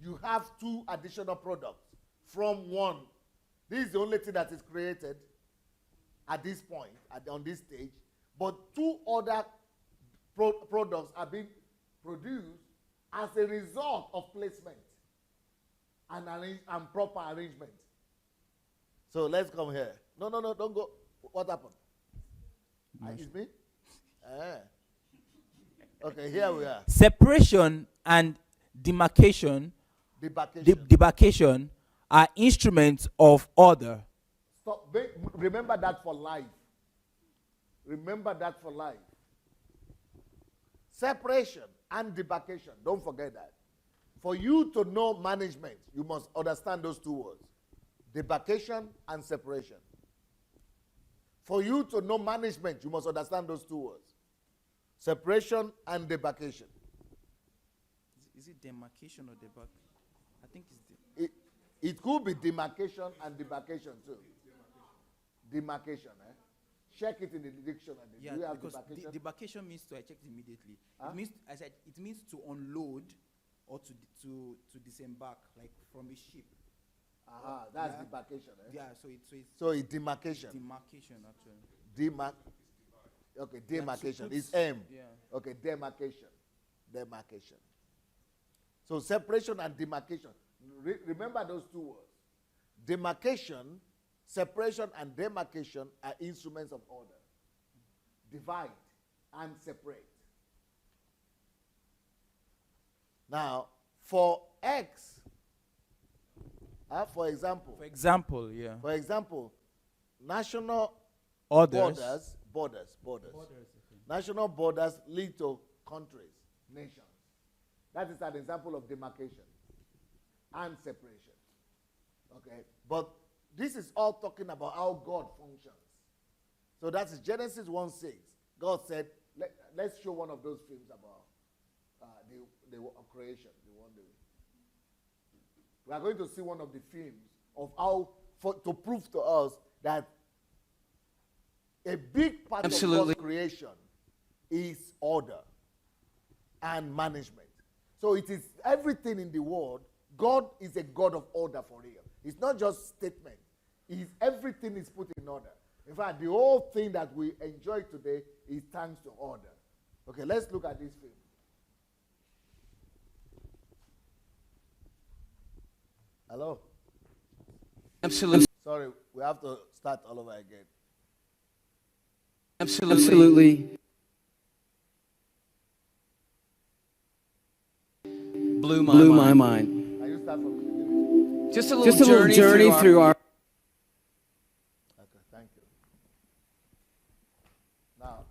you have 2 additional products from one. This is the only thing that is created at this point, on this stage. But 2 other products are being produced as a result of placement and proper arrangement. So let's come here. No, don't go. What happened? It's me? Okay, here we are. Separation and demarcation are instruments of order. Stop. Remember that for life. Remember that for life. Separation and demarcation. Don't forget that. For you to know management, you must understand those 2 words. Demarcation and separation. For you to know management, you must understand those 2 words. Separation and demarcation. Is it demarcation or demarcation? I think it's it could be demarcation and demarcation too. Demarcation, eh? Check it in the dictionary. Yeah, do you have because demarcation? demarcation means to, I checked immediately. Huh? It means to unload or to disembark, like from a ship. That's demarcation, eh? Yeah, so it's demarcation. Demarcation, actually. Okay, demarcation. Yeah, It's M. Yeah. Okay, demarcation. Demarcation. So separation and demarcation. Remember those 2 words. Demarcation, separation, and demarcation are instruments of order. Divide and separate. Now, for X, for example, yeah. For example, national Orders. borders. National borders lead to countries, nations. That is an example of demarcation and separation. Okay, but this is all talking about how God functions. So that's Genesis 1:6. God said, let's show one of those films about the creation. We are going to see one of the films of how, to prove to us that a big part of God's creation is order and management. So it is everything in the world. God is a God of order for real. It's not just statement. Everything is put in order. In fact, the whole thing that we enjoy today is thanks to order. Okay, let's look at this film. Hello? Absolutely. Sorry, we have to start all over again. Absolutely. Blew my mind. Can you start from the beginning? Just a little journey through our... Okay, thank you. Now,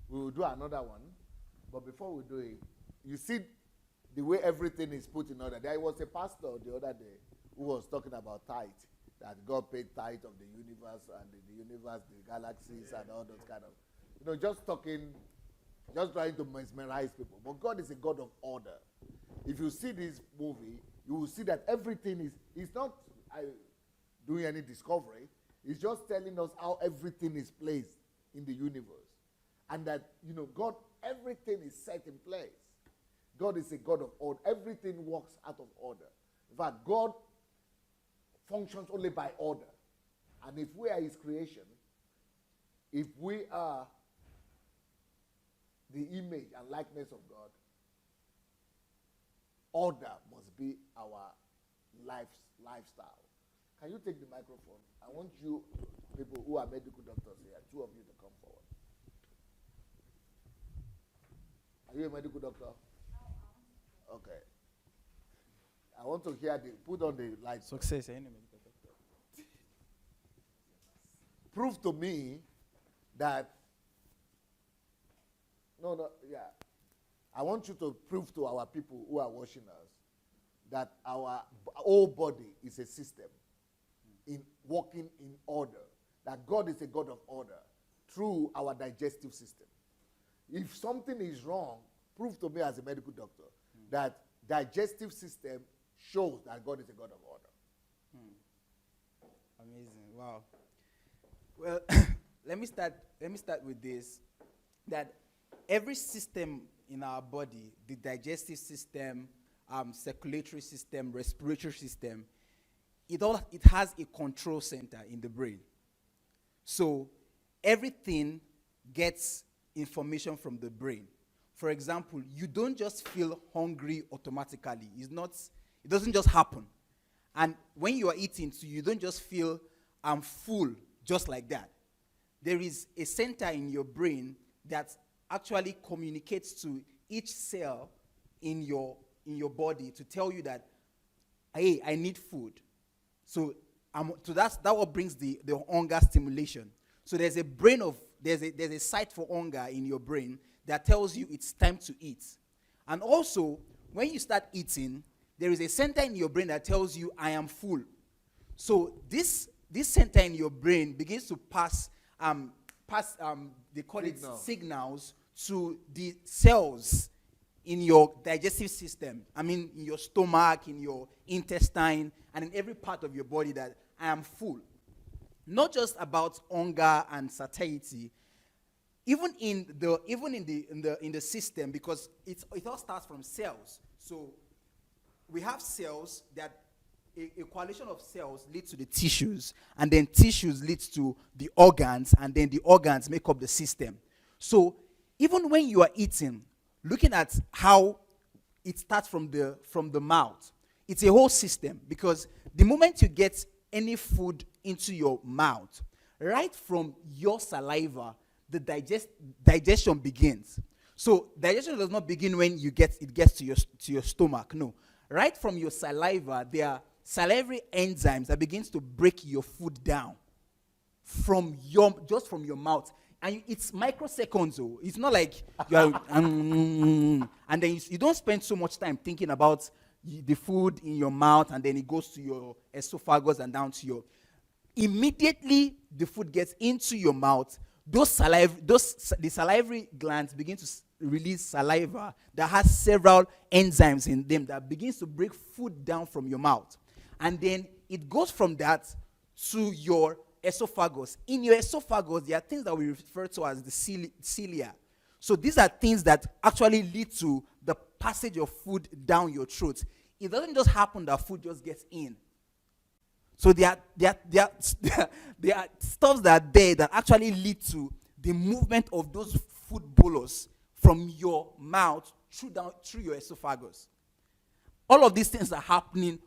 We will do another one. But before we do it, you see the way everything is put in order. There was a pastor the other day who was talking about tithe, that God paid tithe of the universe, and the universe, the galaxies, and all those kind of, just talking, just trying to mesmerize people. But God is a God of order. If you see this movie, you will see that everything is not doing any discovery. It's just telling us how everything is placed in the universe. And that, God, everything is set in place. God is a God of order. Everything works out of order. In fact, God functions only by order. And if we are his creation, if we are the image and likeness of God, order must be our lifestyle. Can you take the microphone? I want you people who are medical doctors here, two of you to come forward. Are you a medical doctor? Okay. I want to hear put on the light. Success, any medical doctor. Prove to me that, I want you to prove to our people who are watching us that our whole body is a system in working in order. That God is a God of order through our digestive system. If something is wrong, prove to me as a medical doctor that digestive system shows that God is a God of order. Amazing. Wow. Well, let me start with this. That every system in our body, the digestive system, circulatory system, respiratory system, it has a control center in the brain. So everything gets information from the brain. For example, you don't just feel hungry automatically. It doesn't just happen. And when you are eating, so you don't just feel I'm full just like that. There is a center in your brain that actually communicates to each cell in your body to tell you that, hey, I need food. So that's what brings the hunger stimulation. So there's a site for hunger in your brain that tells you it's time to eat. And also, when you start eating, there is a center in your brain that tells you I am full. So this center in your brain begins to pass they call it signals to the cells in your digestive system. I mean, in your stomach, in your intestine, and in every part of your body that I am full. Not just about hunger and satiety, even in the system, because it all starts from cells. So we have cells that a coalition of cells leads to the tissues, and then tissues leads to the organs, and then the organs make up the system. So even when you are eating, looking at how it starts from the mouth, it's a whole system, because the moment you get any food into your mouth, right from your saliva, the digestion begins. So digestion does not begin when it gets to your stomach. No, right from your saliva, there are salivary enzymes that begins to break your food down from your mouth. And it's microseconds. Oh. It's not like you are, and then you don't spend so much time thinking about the food in your mouth, and then it goes to your esophagus and down to your. Immediately the food gets into your mouth, the salivary glands begin to release saliva that has several enzymes in them that begins to break food down from your mouth, and then it goes from that to your esophagus. In your esophagus, there are things that we refer to as the cilia. So these are things that actually lead to the passage of food down your throat. It doesn't just happen that food just gets in. So there are stuff that are there that actually lead to the movement of those food bolus from your mouth through your esophagus. All of these things are happening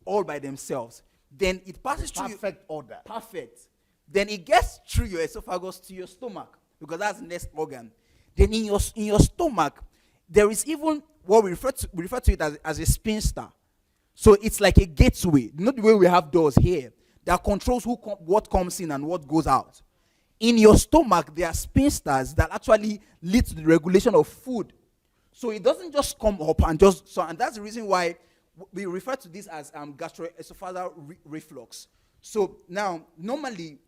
all by themselves. Then it passes through perfect order. Perfect. Then it gets through your esophagus to your stomach, because that's the next organ. Then in your stomach, there is even what we refer to it as a sphincter. So it's like a gateway, not the way we have doors here, that controls what comes in and what goes out. in your stomach, there are sphincters that actually lead to the regulation of food. So it doesn't just come up and just, so, and that's the reason why we refer to this as gastroesophageal reflux. So now, normally,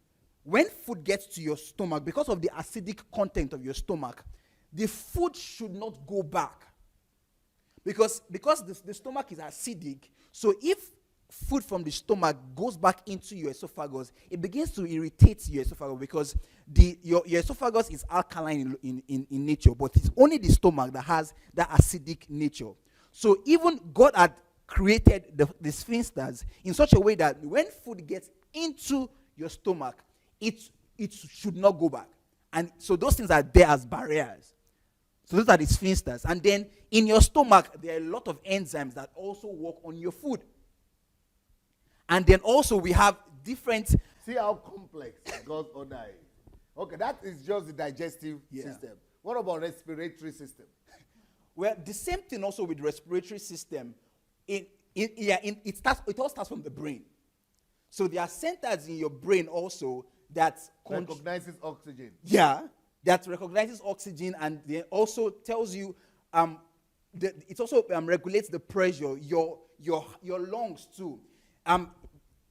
when food gets to your stomach, because of the acidic content of your stomach, the food should not go back. Because the stomach is acidic, so if food from the stomach goes back into your esophagus, it begins to irritate your esophagus, because your esophagus is alkaline in nature, but it's only the stomach that has that acidic nature. So even God had created the sphincters in such a way that when food gets into your stomach, it should not go back. And so those things are there as barriers. So those are the sphincters. And then in your stomach, there are a lot of enzymes that also work on your food. And then also we have different... See how complex God's order is. Okay, that is just the digestive system. What about respiratory system? Well, the same thing also with respiratory system. It all starts from the brain. So there are centers in your brain also that recognizes oxygen. Yeah, that recognizes oxygen, and then also tells you, it also regulates the pressure, your lungs too.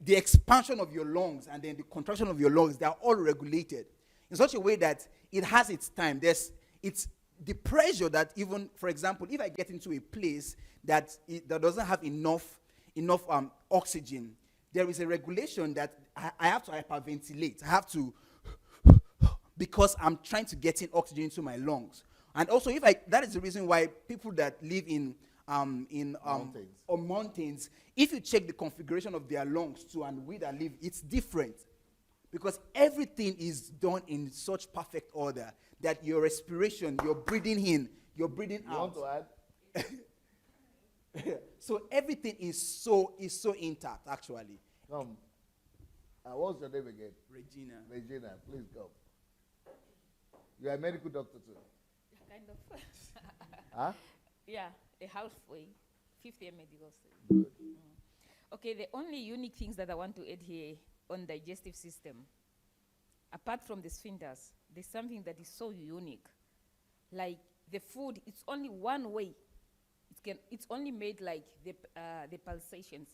The expansion of your lungs and then the contraction of your lungs, they are all regulated in such a way that it has its time. It's the pressure that, even, for example, if I get into a place that doesn't have enough oxygen, there is a regulation that I have to hyperventilate. I have to, because I'm trying to get in oxygen into my lungs. And also, that is the reason why people that live in mountains, if you check the configuration of their lungs too, and we that live, it's different. Because everything is done in such perfect order that your respiration, your breathing in, your breathing out. You want to add? So everything is so intact, actually. Come. What's your name again? Regina. Regina, please come. You are a medical doctor too. Kind of. Huh? Yeah, a halfway, 50 medical Good. Okay, the only unique things that I want to add here on digestive system, apart from the sphincters, there's something that is so unique. Like the food, it's only one way. It's only made like the pulsations,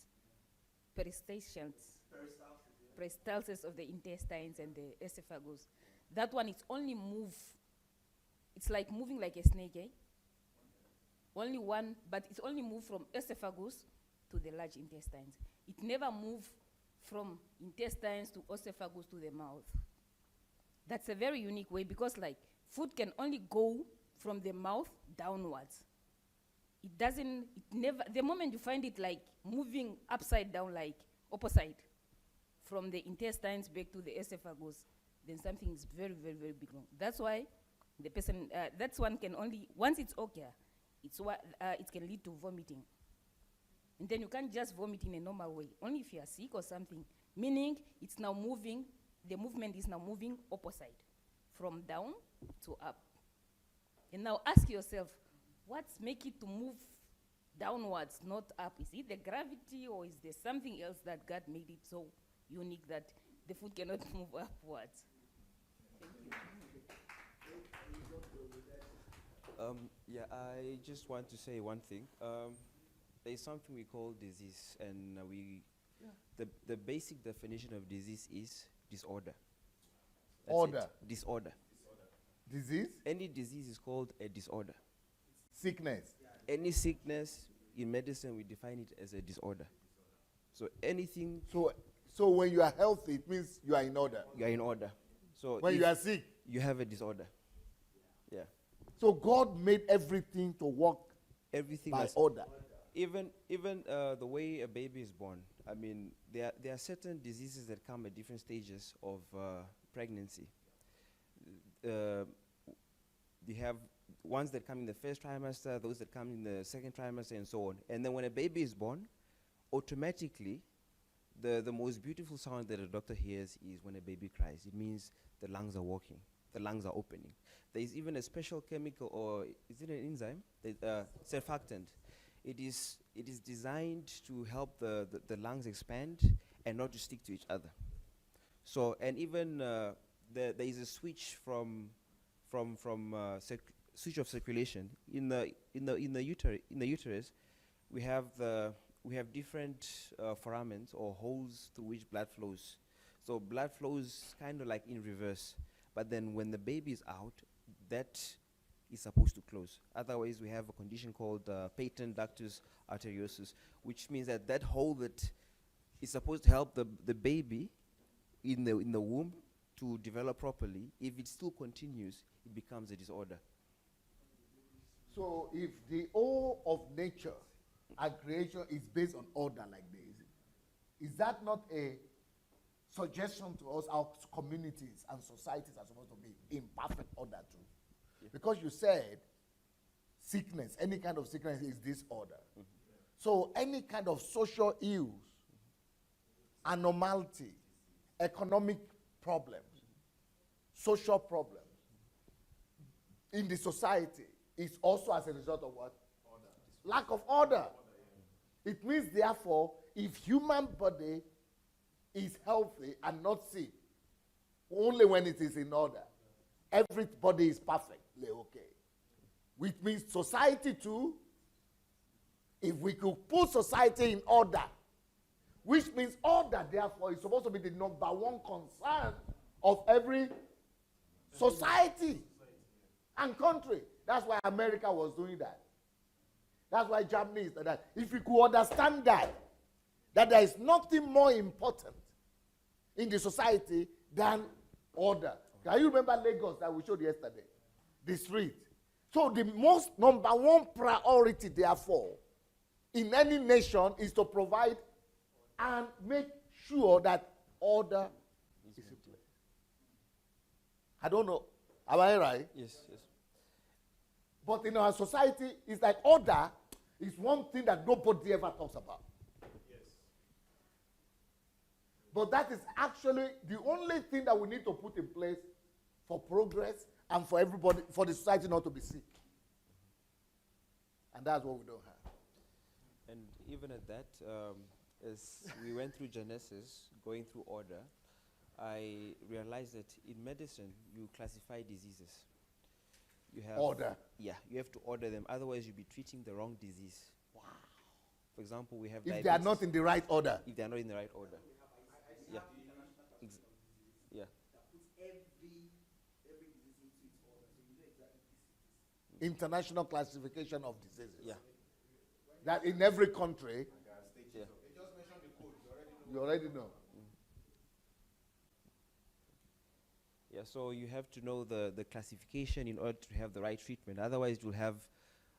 peristalsis of the intestines and the esophagus. That one, it's only move. It's like moving like a snake, eh? Only one, but it's only moved from esophagus to the large intestines. It never moved from intestines to esophagus to the mouth. That's a very unique way, because like food can only go from the mouth downwards. The moment you find it like moving upside down, like opposite, from the intestines back to the esophagus, then something is very, very, very big wrong. That's why the person, that's one can only, once it's okay, it can lead to vomiting. And then you can't just vomit in a normal way, only if you are sick or something, meaning it's now moving, the movement is now moving opposite, from down to up. And now ask yourself, what's make it to move downwards, not up? Is it the gravity, or is there something else that God made it so unique that the food cannot move upwards? Yeah, I just want to say one thing. There is something we call disease, and the basic definition of disease is disorder. That's Order. it. Disorder. Disease? Any disease is called a disorder. Sickness. Any sickness in medicine, we define it as a disorder. So anything. So when you are healthy, it means you are in order. You are in order. So when you are sick, you have a disorder. Yeah. So God made everything to work Everything by order. Even the way a baby is born. I mean, there are certain diseases that come at different stages of pregnancy. You have ones that come in the first trimester, those that come in the second trimester, and so on. And then when a baby is born, automatically, the most beautiful sound that a doctor hears is when a baby cries. It means the lungs are working, the lungs are opening. There is even a special chemical, or is it an enzyme? Surfactant. It is designed to help the lungs expand and not to stick to each other. So, and even there is a switch from switch of circulation in the uterus. We have different foramens or holes through which blood flows. So blood flows kind of like in reverse, but then when the baby is out, that is supposed to close. Otherwise, we have a condition called patent ductus arteriosus, which means that that hole that is supposed to help the baby in the womb to develop properly, if it still continues, it becomes a disorder. So if the whole of nature and creation is based on order like this, is that not a suggestion to us our communities and societies are supposed to be in perfect order too? Yeah. Because you said sickness, any kind of sickness is disorder. So any kind of social ills, abnormality, economic problems, social problems in the society is also as a result of what? Order. Lack of order. It means, therefore, if human body is healthy and not sick, only when it is in order, everybody is perfectly okay. Which means society too, if we could put society in order, which means order, therefore, is supposed to be the number one concern of every society and country. That's why America was doing that. That's why Germany is like that. If you could understand that there is nothing more important in the society than order. Can you remember Lagos that we showed yesterday? The street. So the most number one priority, therefore, in any nation is to provide and make sure that order is in place. I don't know. Am I right? Yes, yes. But in our society, it's like order is one thing that nobody ever talks about. Yes. But that is actually the only thing that we need to put in place for progress and for everybody, for the society not to be sick. And that's what we don't have. And even at that, as we went through Genesis, going through order, I realized that in medicine, you classify diseases. You have order. Yeah, you have to order them. Otherwise, you'll be treating the wrong disease. Wow. For example, we have if diabetes. they are not in the right order. If they are not in the right order. Yeah. Yeah. International classification of diseases. Yeah. That in every country. Yeah. You already know. Yeah, so you have to know the classification in order to have the right treatment. Otherwise, you'll have,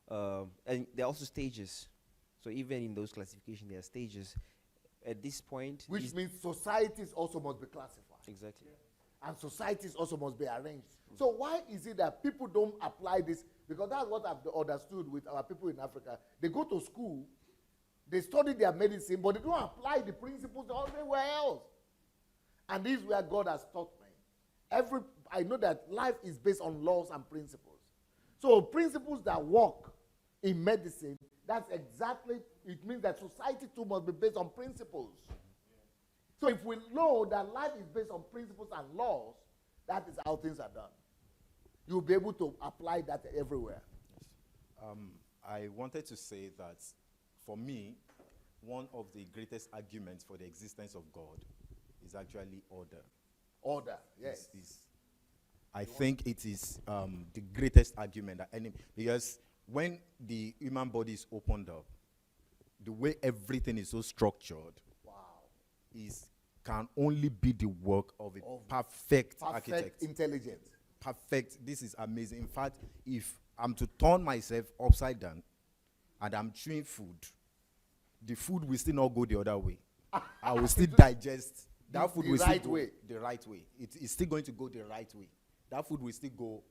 and there are also stages. So even in those classifications, there are stages. At this point, which means societies also must be classified. Exactly. And societies also must be arranged. So why is it that people don't apply this? Because that's what I've understood with our people in Africa. They go to school, they study their medicine, but they don't apply the principles everywhere else. And this is where God has taught me. I know that life is based on laws and principles. So principles that work in medicine, that's exactly, it means that society too must be based on principles. So if we know that life is based on principles and laws, that is how things are done. You'll be able to apply that everywhere. Yes. I wanted to say that, for me, one of the greatest arguments for the existence of God is actually order. Order, yes. I think it is the greatest argument that any, because when the human body is opened up, the way everything is so structured, can only be the work of a perfect architect. Intelligent. Perfect. This is amazing. In fact, if I'm to turn myself upside down and I'm chewing food, the food will still not go the other way. I will still digest. That food will still go the right way. It's still going to go the right way. That food will still go.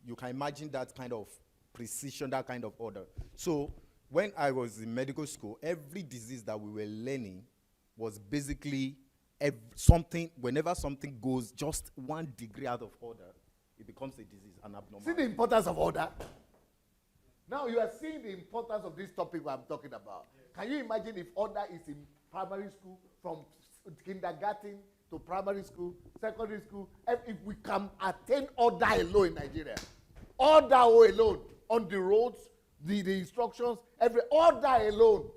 You can imagine that kind of precision, that kind of order. So when I was in medical school, every disease that we were learning was basically something, whenever something goes just 1 degree out of order, it becomes a disease, an abnormality. See the importance of order? Now you are seeing the importance of this topic I'm talking about. Can you imagine if order is in primary school from kindergarten to primary school, secondary school, if we can attain order alone in Nigeria, order alone on the roads, the instructions, every order alone.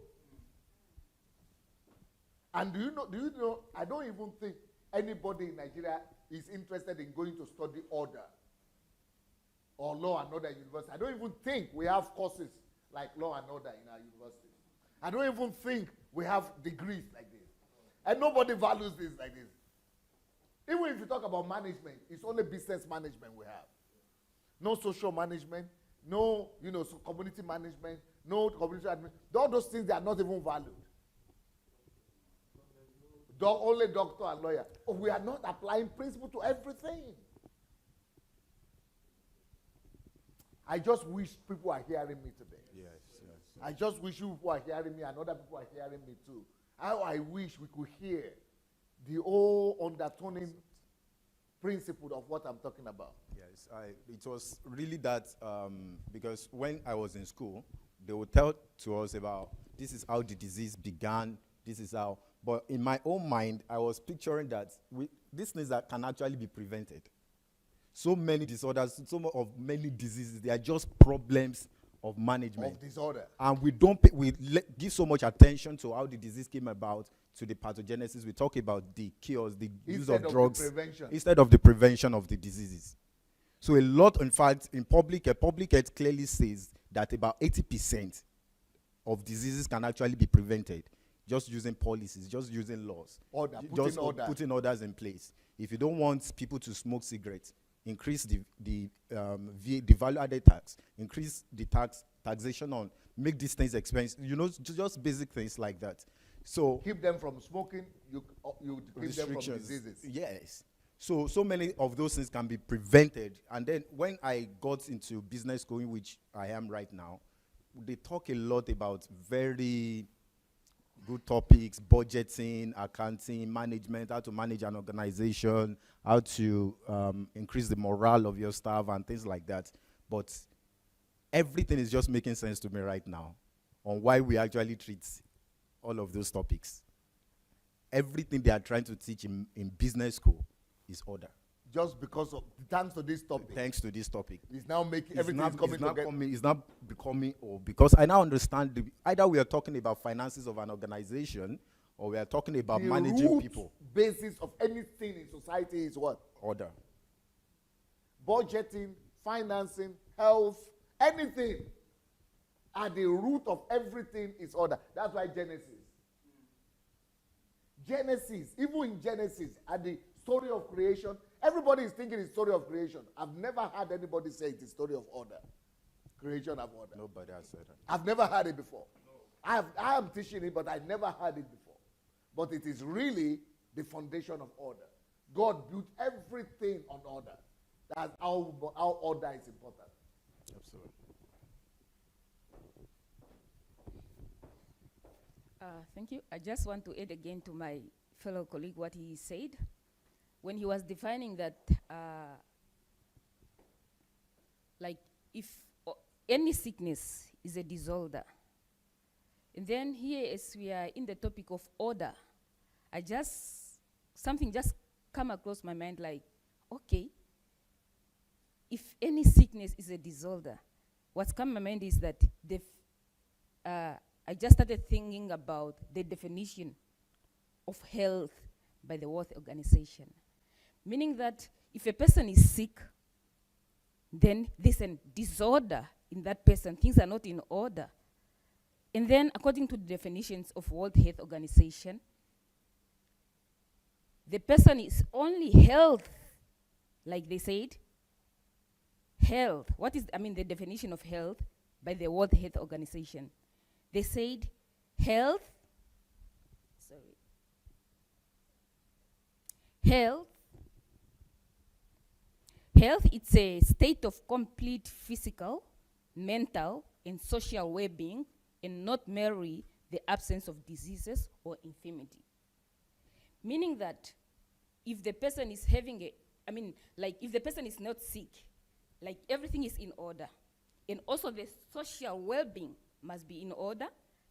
And do you know, I don't even think anybody in Nigeria is interested in going to study order or law and order university. I don't even think we have courses like law and order in our university. I don't even think we have degrees like this. And nobody values this like this. Even if you talk about management, it's only business management we have. No social management, no, so community management, no community admin. All those things, they are not even valued. Only doctor and lawyer. Oh, we are not applying principle to everything. I just wish people are hearing me today. Yes. I just wish you people are hearing me and other people are hearing me too. How I wish we could hear the whole undertoning principle of what I'm talking about. Yes, it was really that because when I was in school, they would tell to us about this is how the disease began, this is how. But in my own mind, I was picturing that these things that can actually be prevented. So many disorders, many diseases, they are just problems of management. Of disorder. And we give so much attention to how the disease came about, to the pathogenesis. We talk about the cures, the use of drugs, instead of the prevention of the diseases. So a lot, in fact, in public health clearly says that about 80% of diseases can actually be prevented just using policies, just using laws. Putting orders in place. If you don't want people to smoke cigarettes, increase the value-added tax, increase the taxation on, make these things expensive. Just basic things like that. So keep them from smoking. You keep them from diseases. Yes. So many of those things can be prevented. And then when I got into business school, in which I am right now, they talk a lot about very good topics: budgeting, accounting, management, how to manage an organization, how to increase the morale of your staff and things like that. But everything is just making sense to me right now on why we actually treat all of those topics. Everything they are trying to teach in business school is order. Just because of, thanks to this topic. Thanks to this topic. It's now making everything coming together. It's not becoming, because I now understand, either we are talking about finances of an organization or we are talking about managing people. The basis of anything in society is what? Order. Budgeting, financing, health, anything. At the root of everything is order. That's why Genesis, even in Genesis, at the story of creation, everybody is thinking it's story of creation. I've never heard anybody say it's a story of order. Creation of order. Nobody has said that. I've never heard it before. I am teaching it, but I never heard it before. But it is really the foundation of order. God built everything on order. That's how order is important. Absolutely. Thank you. I just want to add again to my fellow colleague what he said. When he was defining that, like if any sickness is a disorder, and then here as we are in the topic of order, something just come across my mind like, okay, if any sickness is a disorder, what's come to my mind is that I just started thinking about the definition of health by the World Organization. Meaning that if a person is sick, then there's a disorder in that person. Things are not in order. And then according to the definitions of World Health Organization, the person is only health, like they said, health. What is, the definition of health by the World Health Organization? They said health, it's a state of complete physical, mental, and social well-being, and not merely the absence of diseases or infirmity. Meaning that if the person is having if the person is not sick, like everything is in order, and also the social well-being must be in order,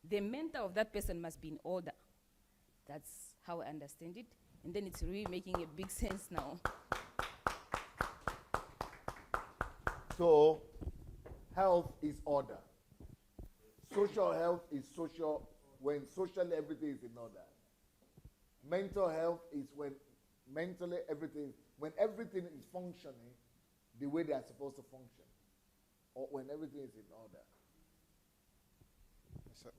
the mental of that person must be in order. That's how I understand it. And then it's really making a big sense now. So, health is order. Social health is social when socially everything is in order. Mental health is when mentally everything, when everything is functioning the way they are supposed to function, or when everything is in order. So,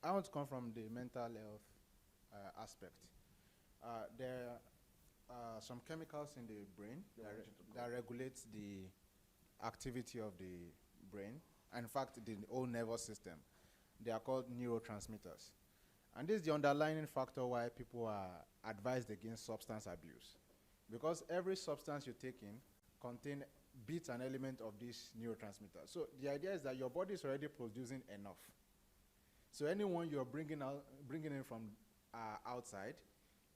I want to come from the mental health aspect. There are some chemicals in the brain that regulates the activity of the brain, and in fact, the whole nervous system. They are called neurotransmitters. And this is the underlying factor why people are advised against substance abuse. Because every substance you take in contains bits and element of this neurotransmitter. So the idea is that your body is already producing enough. So anyone you're bringing in from outside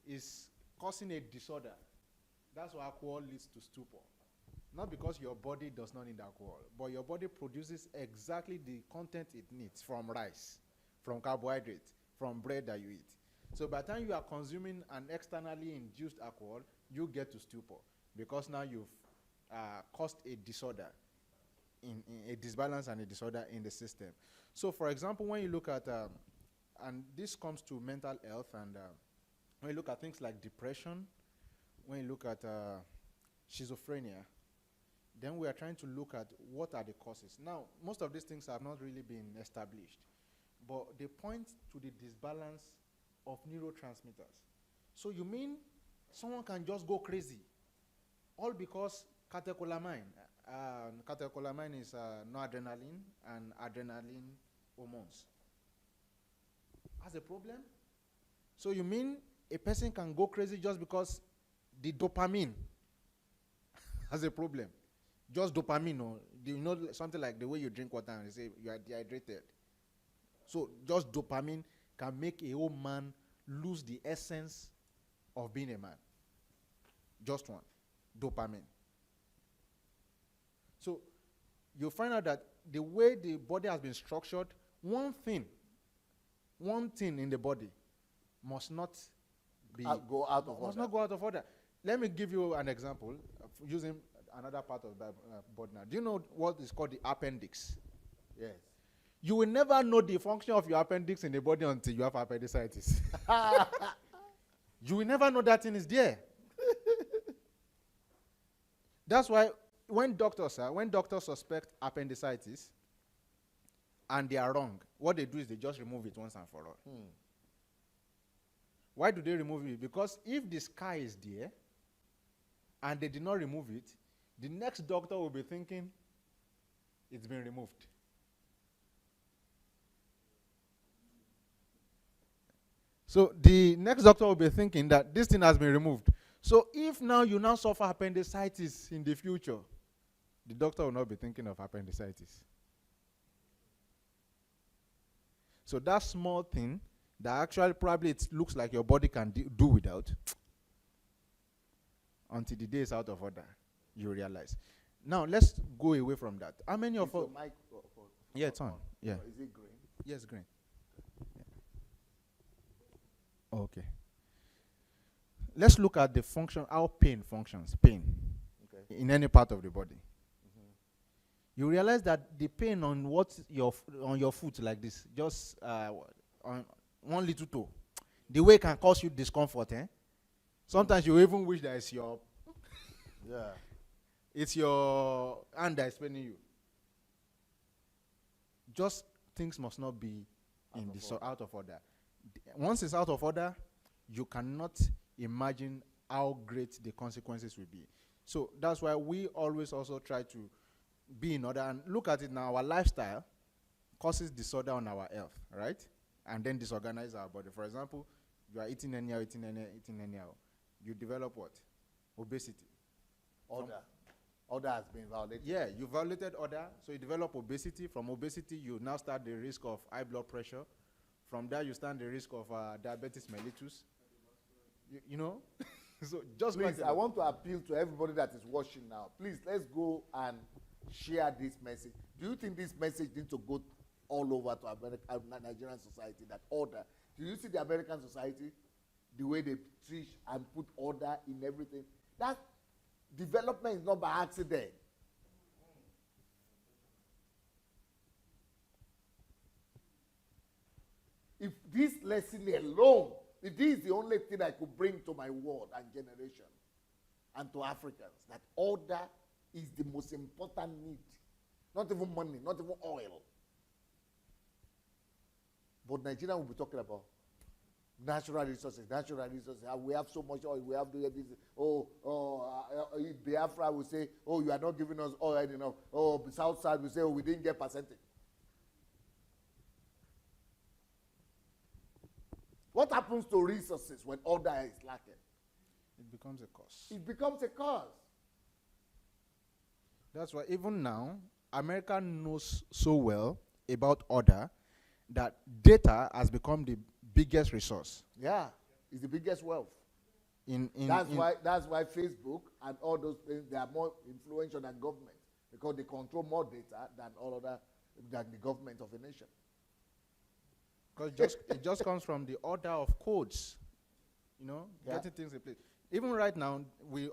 is causing a disorder. That's why alcohol leads to stupor. Not because your body does not need alcohol, but your body produces exactly the content it needs from rice, from carbohydrates, from bread that you eat. So by the time you are consuming an externally induced alcohol, you get to stupor because now you've caused a disorder, in a disbalance and a disorder in the system. So for example, when you look at, and this comes to mental health, and when you look at things like depression, when you look at schizophrenia, then we are trying to look at what are the causes. Now, most of these things have not really been established, but they point to the disbalance of neurotransmitters. So you mean someone can just go crazy, all because catecholamine. Catecholamine is noradrenaline and adrenaline hormones. Has a problem? So you mean a person can go crazy just because the dopamine has a problem? Just dopamine, or you know, something like the way you drink water and you say you are dehydrated. So just dopamine can make a whole man lose the essence of being a man. Just one, dopamine. So you find out that the way the body has been structured, one thing in the body must not go out of order. Not go out of order. Let me give you an example of using another part of the body now. Do you know what is called the appendix? Yes. You will never know the function of your appendix in the body until you have appendicitis. You will never know that thing is there. That's why when doctors suspect appendicitis and they are wrong, what they do is they just remove it once and for all. Why do they remove it? Because if the scar is there and they did not remove it, the next doctor will be thinking it's been removed. So the next doctor will be thinking that this thing has been removed. So if now you now suffer appendicitis in the future, the doctor will not be thinking of appendicitis. So that small thing that actually probably it looks like your body can do without, until the day is out of order, you realize. Now let's go away from that. How many of us? Yeah, it's on. Yeah. Is it green? Yes, green. Yeah. Okay. Let's look at the function, how pain functions. Pain. Okay. In any part of the body. You realize that the pain on on your foot like this, just on one little toe, the way it can cause you discomfort. Sometimes you even wish that it's your it's your hand that is paining you. Just things must not be out of order. Once it's out of order, you cannot imagine how great the consequences will be. So that's why we always also try to be in order and look at it now. Our lifestyle causes disorder on our health, right? And then disorganize our body. For example, you are eating anyhow. You develop what? Obesity. Order has been violated. Yeah, you violated order, so you develop obesity. From obesity, you now start the risk of high blood pressure. From there, you stand the risk of diabetes mellitus. You know? So just please, I want to appeal to everybody that is watching now. Please, let's go and share this message. Do you think this message needs to go all over to Nigerian society, that order? Do you see the American society? the way they teach and put order in everything. That development is not by accident. If this lesson alone, if this is the only thing I could bring to my world and generation and to Africans, that order is the most important need. Not even money, not even oil. But Nigeria will be talking about natural resources. We have so much oil. We have to get this. Biafra will say, oh, you are not giving us oil enough. Oh, the South Side will say, oh, we didn't get percentage. What happens to resources when order is lacking? It becomes a cause. It becomes a cause. That's why even now, America knows so well about order that data has become the biggest resource. Yeah, it's the biggest wealth. That's why Facebook and all those things, they are more influential than government, because they control more data than the government of a nation. Because it just comes from the order of codes, getting things in place. Even right now,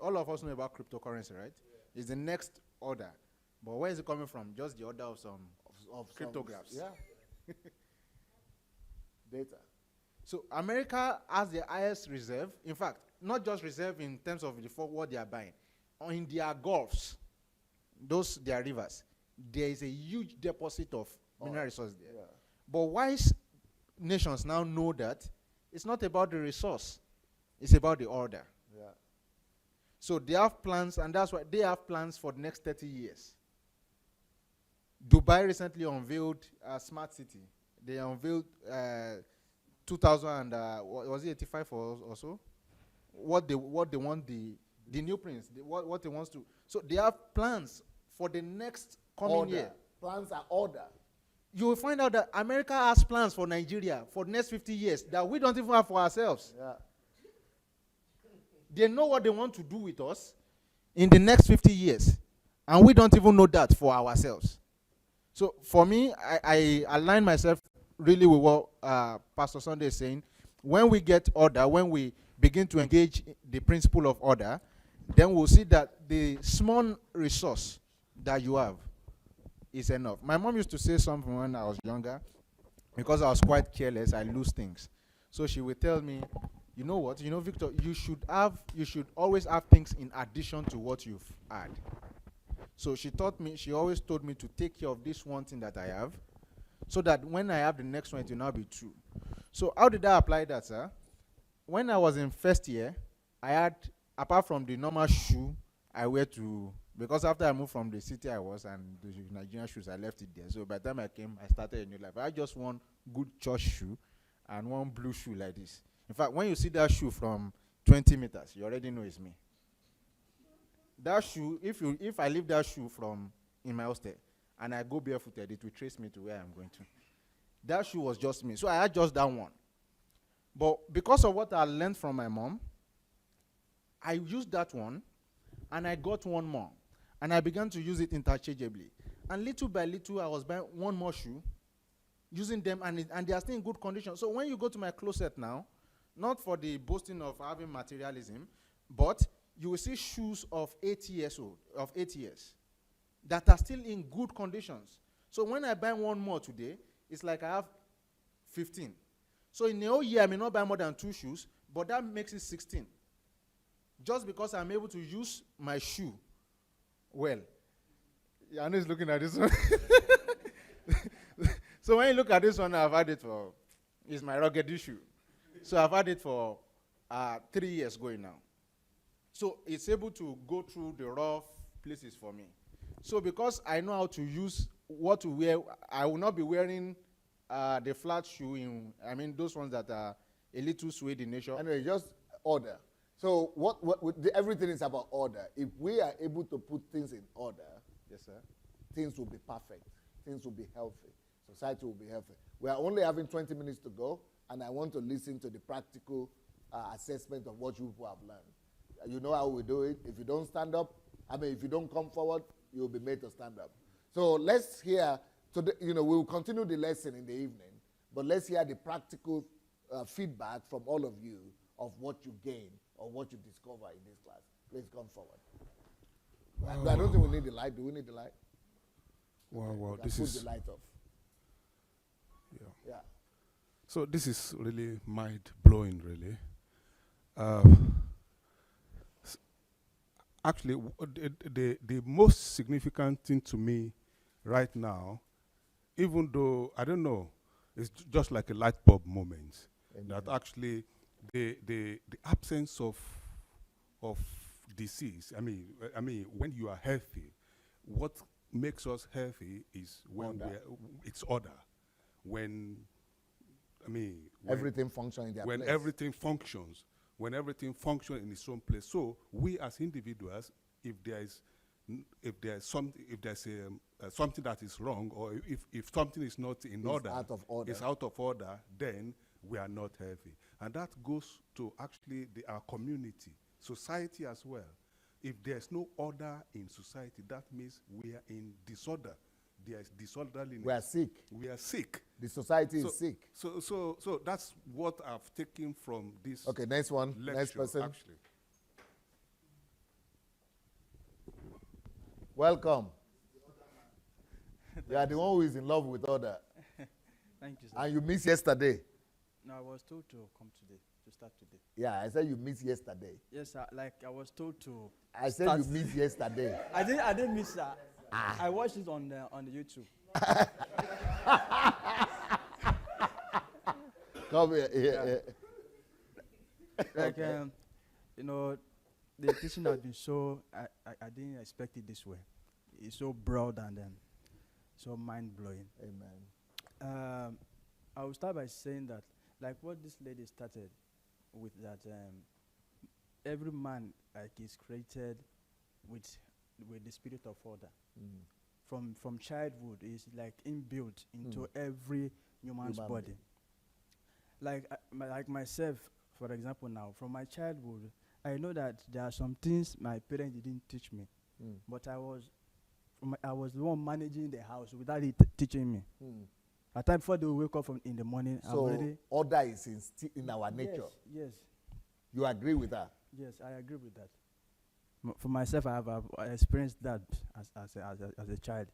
all of us know about cryptocurrency, right? Yeah. It's the next order. But where is it coming from? Just the order of some cryptographs. Yeah. Data. So America has the highest reserve. In fact, not just reserve in terms of what they are buying. In their gulfs, their rivers, there is a huge deposit of mineral resources there. Yeah. But wise nations now know that it's not about the resource, it's about the order. Yeah. So they have plans, and that's why they have plans for the next 30 years. Dubai recently unveiled a smart city. They unveiled 2000 was it 85 or so? What they want the new prince, what they want to. So they have plans for the next coming year. Plans are order. You will find out that America has plans for Nigeria for the next 50 years that we don't even have for ourselves. Yeah. They know what they want to do with us in the next 50 years, and we don't even know that for ourselves. So for me, I align myself really with what Pastor Sunday is saying. When we get order, when we begin to engage the principle of order, then we'll see that the small resource that you have is enough. My mom used to say something when I was younger, because I was quite careless, I lose things. So she would tell me, you know what, Victor, you should always have things in addition to what you've had. So she always told me to take care of this one thing that I have, so that when I have the next one, it will now be true. So how did I apply that, sir? When I was in first year, I had, apart from the normal shoe I wear to, because after I moved from the city I was and the Nigerian shoes, I left it there. So by the time I came, I started a new life. I had just one good church shoe and one blue shoe like this. In fact, when you see that shoe from 20 meters, you already know it's me. That shoe, if I leave that shoe in my hostel and I go barefooted, it will trace me to where I'm going to. That shoe was just me. So I had just that one. But because of what I learned from my mom, I used that one and I got one more. And I began to use it interchangeably. And little by little, I was buying one more shoe, using them, and they are still in good condition. So when you go to my closet now, not for the boasting of having materialism, but you will see shoes of 8 years old, of 8 years, that are still in good conditions. So when I buy one more today, it's like I have 15. So in a whole year, I may not buy more than 2 shoes, but that makes it 16. Just because I'm able to use my shoe well. Yanu is looking at this one. So when you look at this one, I've had it for, it's my rugged shoe. So I've had it for 3 years going now. So it's able to go through the rough places for me. So because I know how to use what to wear, I will not be wearing the flat shoe those ones that are a little suede in nature. Anyway, just order. So everything is about order. If we are able to put things in order, yes, sir, things will be perfect. Things will be healthy. Society will be healthy. We are only having 20 minutes to go, and I want to listen to the practical assessment of what you people have learned. You know how we do it. If you don't stand up, if you don't come forward, you'll be made to stand up. So let's hear, we'll continue the lesson in the evening, but let's hear the practical feedback from all of you of what you gain or what you discover in this class. Please come forward. Wow. I don't think we need the light. Do we need the light? Wow, Yeah, this put is... the light off. Yeah. Yeah. So this is really mind-blowing, really. Actually, the most significant thing to me right now, even though, I don't know, it's just like a light bulb moment, that actually the absence of disease, I mean, when you are healthy, what makes us healthy is when it's order. When Everything functions in their when place. everything functions, when everything functions in its own place. So we as individuals, if there's something that is wrong, or if something is not in order, it's out of order, then we are not healthy. And that goes to actually our community, society as well. If there's no order in society, that means we are in disorder. There is disorderliness. We are sick. We are sick. The society is sick. So that's what I've taken from this. Okay, next one. Lecture, Next person. Actually. Welcome. You are the one who is in love with order. Thank you, sir. And you missed yesterday. No, I was told to come today, to start today. Yeah, I said you missed yesterday. Yes, sir. Like I was told to. I said you missed yesterday. I didn't miss, sir. I watched it on the YouTube. Come here. Like you know, the teaching has been so. I didn't expect it this way. It's so broad and so mind blowing. Amen. I will start by saying that, like what this lady started with, that every man like is created with the spirit of order. From childhood is like inbuilt into every human's body. Like like myself, for example, now from my childhood, I know that there are some things my parents didn't teach me, but I was the one managing the house without it teaching me. At time before they wake up in the morning, I'm So already order is in our nature. Yes. You agree with that? Yes, I agree with that. For myself, I experienced that as a child.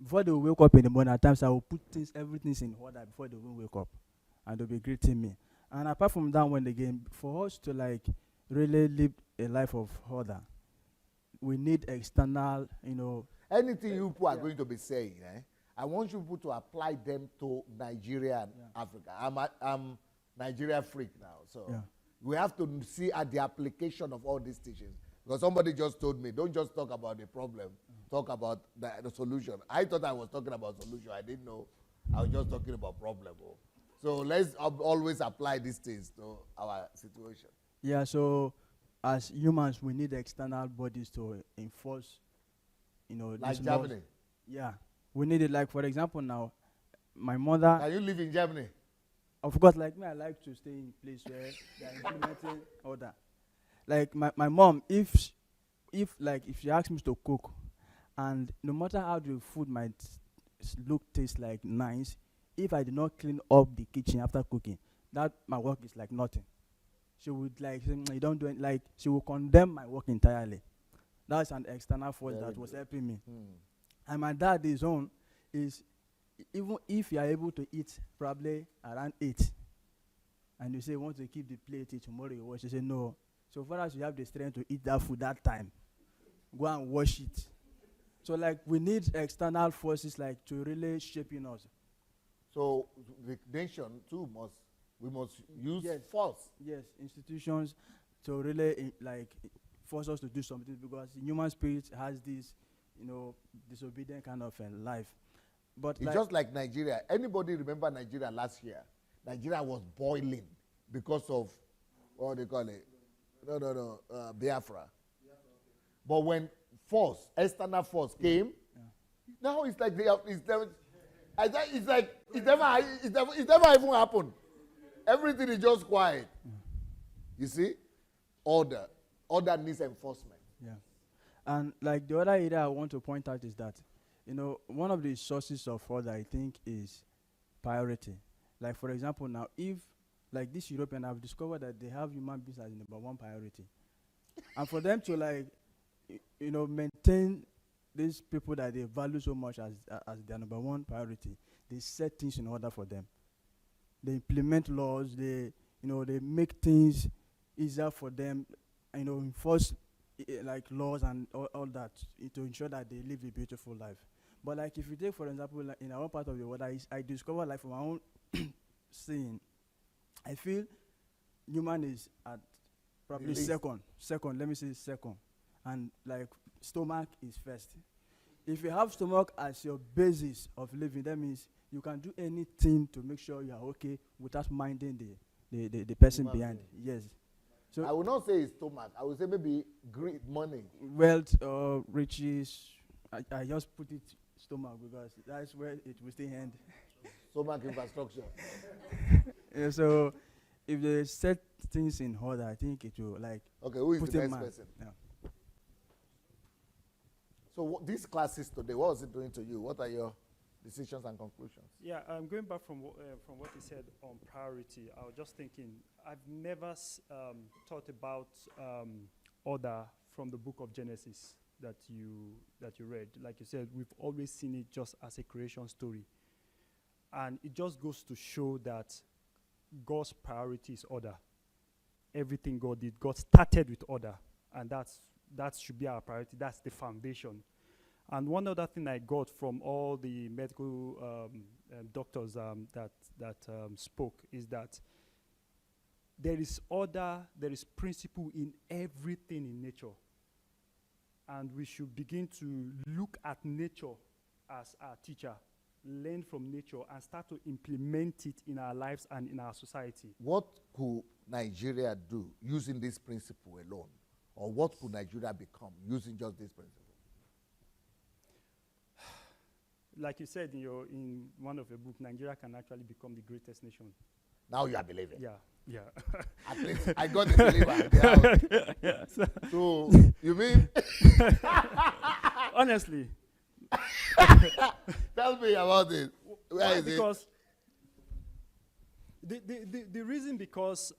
Before they wake up in the morning, at times I will put everything in order before they will wake up, and they'll be greeting me. And apart from that one again, for us to like really live a life of order, we need external, Anything you people are going to be saying, I want you people to apply them to Nigeria and Africa. I'm Nigeria freak now, so we have to see at the application of all these teachings. Because somebody just told me, don't just talk about the problem, talk about the solution. I thought I was talking about solution. I didn't know I was just talking about problem. So let's always apply these things to our situation. Yeah, so as humans, we need external bodies to enforce, like these Germany. laws. Yeah, we need it. Like, for example, now, my mother... Can you live in Germany? Of course, like me, I like to stay in a place where they are implementing order. Like my mom, if she asks me to cook, and no matter how the food might taste like nice, if I do not clean up the kitchen after cooking, that my work is like nothing. She would like say, you don't do it. Like she will condemn my work entirely. That's an external force that was helping me. And my dad, his own, is even if you are able to eat probably around 8, and you say you want to keep the plate till tomorrow you wash, you say no. So far as you have the strength to eat that food that time, go and wash it. So like we need external forces like to really shaping us. So the nation too must use force. Yes, institutions to really force us to do something, because the human spirit has this, disobedient kind of life. But it's just like Nigeria. Anybody remember Nigeria last year? Nigeria was boiling because of what they call it. Biafra. But when external force came, now it's like it's never even happened. Everything is just quiet. You see, order needs enforcement. Yeah, and like the other area I want to point out is that, one of the sources of order I think is priority. Like for example, now if like this European, I've discovered that they have human beings as the number one priority. And for them to like, maintain these people that they value so much as their number one priority, they set things in order for them. They implement laws, they make things easier for them, enforce like laws and all that to ensure that they live a beautiful life. But like if you take, for example, like in our part of the world, I discover like from my own seeing, I feel human is at probably second, let me say second. And like stomach is first. If you have stomach as your basis of living, that means you can do anything to make sure you are okay without minding the person behind. Yes. So I will not say it's stomach. I will say maybe greed, money. Wealth or riches. I just put it stomach because that's where it will still end. Stomach infrastructure. Yeah, so if they set things in order, I think it will like. Okay, who is put the in next mind. person? Yeah. So these classes today, what was it doing to you? What are your decisions and conclusions? Yeah, I'm going back from what you said on priority. I was just thinking, I've never thought about order from the book of Genesis that you read. Like you said, we've always seen it just as a creation story. And it just goes to show that God's priority is order. Everything God did, God started with order. And that should be our priority. That's the foundation. And one other thing I got from all the medical doctors that spoke is that there is order, there is principle in everything in nature. And we should begin to look at nature as our teacher, learn from nature, and start to implement it in our lives and in our society. What could Nigeria do using this principle alone? Or what could Nigeria become using just this principle? Like you said in one of your books, Nigeria can actually become the greatest nation. Now you are believing. Yeah. At least I got the believer. Yeah. So you mean? Honestly. Tell me about it. Where is because the reason because